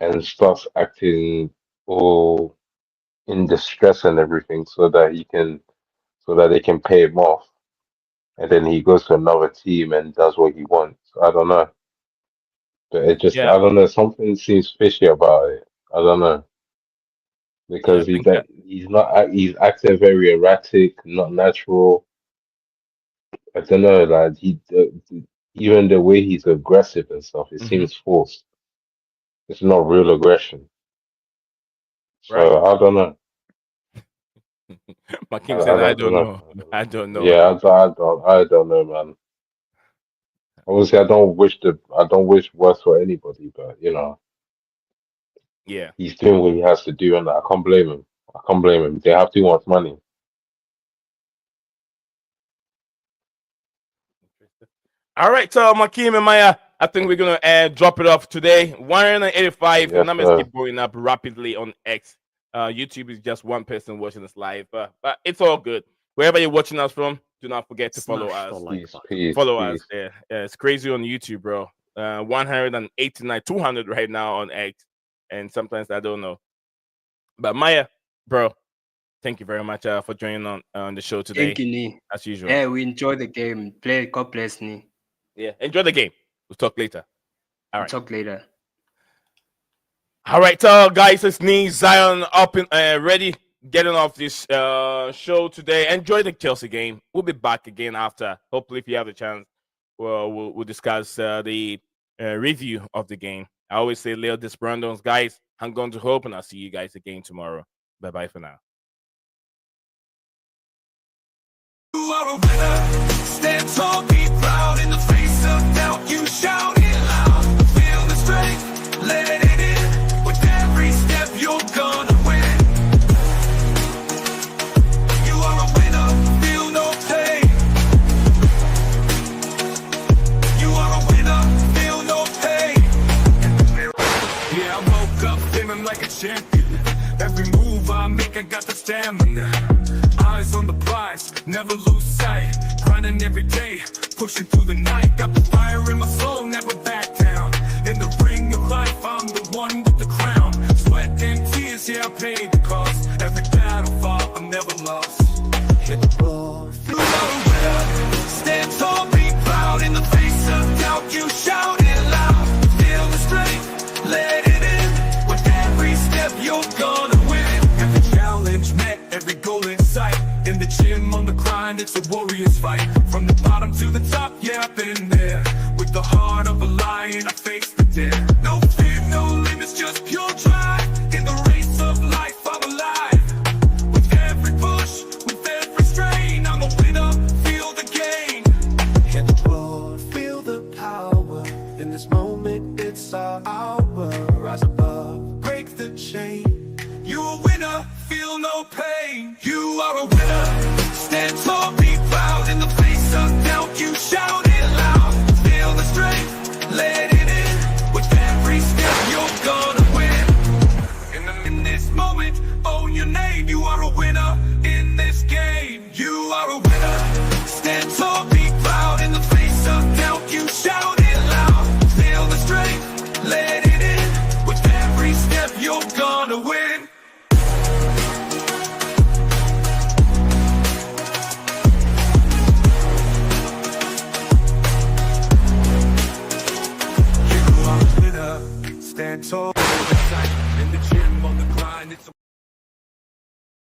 and starts acting all in distress and everything so that they can pay him off. And then he goes to another team and does what he wants. I don't know. But it just Yeah. I don't know, something seems fishy about it. I don't know. Yeah, I Because think that. he's acting very erratic, not natural. I don't know, like even the way he's aggressive and stuff, it seems forced. It's not real aggression. So Right. I don't know. Makim said, I "I don't don't know. know. I don't know." Yeah, I don't know, man. Obviously, I don't wish worse for anybody, but Yeah. he's doing what he has to do, and I can't blame him. I can't blame him. They have too much money. All right, so Makim and Maya, I think we're gonna drop it off today. 185. The Yes, numbers sir. keep going up rapidly on X. YouTube is just one person watching us live, but it's all good. Wherever you're watching us from, do not forget to follow Smash the us. like Peace, button. peace, Follow us. peace. Yeah, it's crazy on YouTube, bro. 189, 200 right now on X, and sometimes I don't know. But Maya, bro, thank you very much for joining on the show today. Thank you, Nee. As usual. Yeah, we enjoy the game. Play. God bless, Nee. Yeah, enjoy the game. We'll talk later. All right. Talk later. All right, guys, it's me, Zion, up and ready, getting off this show today. Enjoy the Chelsea game. We'll be back again after. Hopefully, if you have the chance, we'll discuss the review of the game. I always say, Leo Desprandos, guys, hang on to hope, and I'll see you guys again tomorrow. Bye-bye for now. You are a winner. Stand tall, be proud. In the face of doubt, you shout it loud. Feel the strength, let it in. With every step, you're gonna win. You are a winner, feel no pain. You are a winner, feel no pain. Yeah, I woke up feeling like a champion. Every move I make, I got the stamina. Eyes on the prize, never lose sight. Grinding every day, pushing through the night. Got the fire in my soul, never back down. In the ring of life, I'm the one with the crown. Sweat and tears, yeah, I paid the cost. Every battle fought, I'm never lost. Hit the floor, feel a winner. Stand tall, be proud. In the face of doubt, you shout it loud. Feel the strength, let it in. With every step, you're gonna win. Every challenge met, every goal in sight. In the gym, on the grind, it's a warrior's fight. From the bottom to the top, yeah, I've been there. With the heart of a lion, I face the dare. No fear, no limits, just pure drive. In the race of life, I'm alive. With every push, with every strain, I'm a winner, feel the gain. Hit the floor, feel the power. In this moment, it's our hour. Rise above, break the chain. You a winner, feel no pain. You are a winner. Stand tall, be proud. In the face of doubt, you shout it loud. Feel the strength, let it in. With every step, you're gonna win. head told. In the gym, on the grind, it's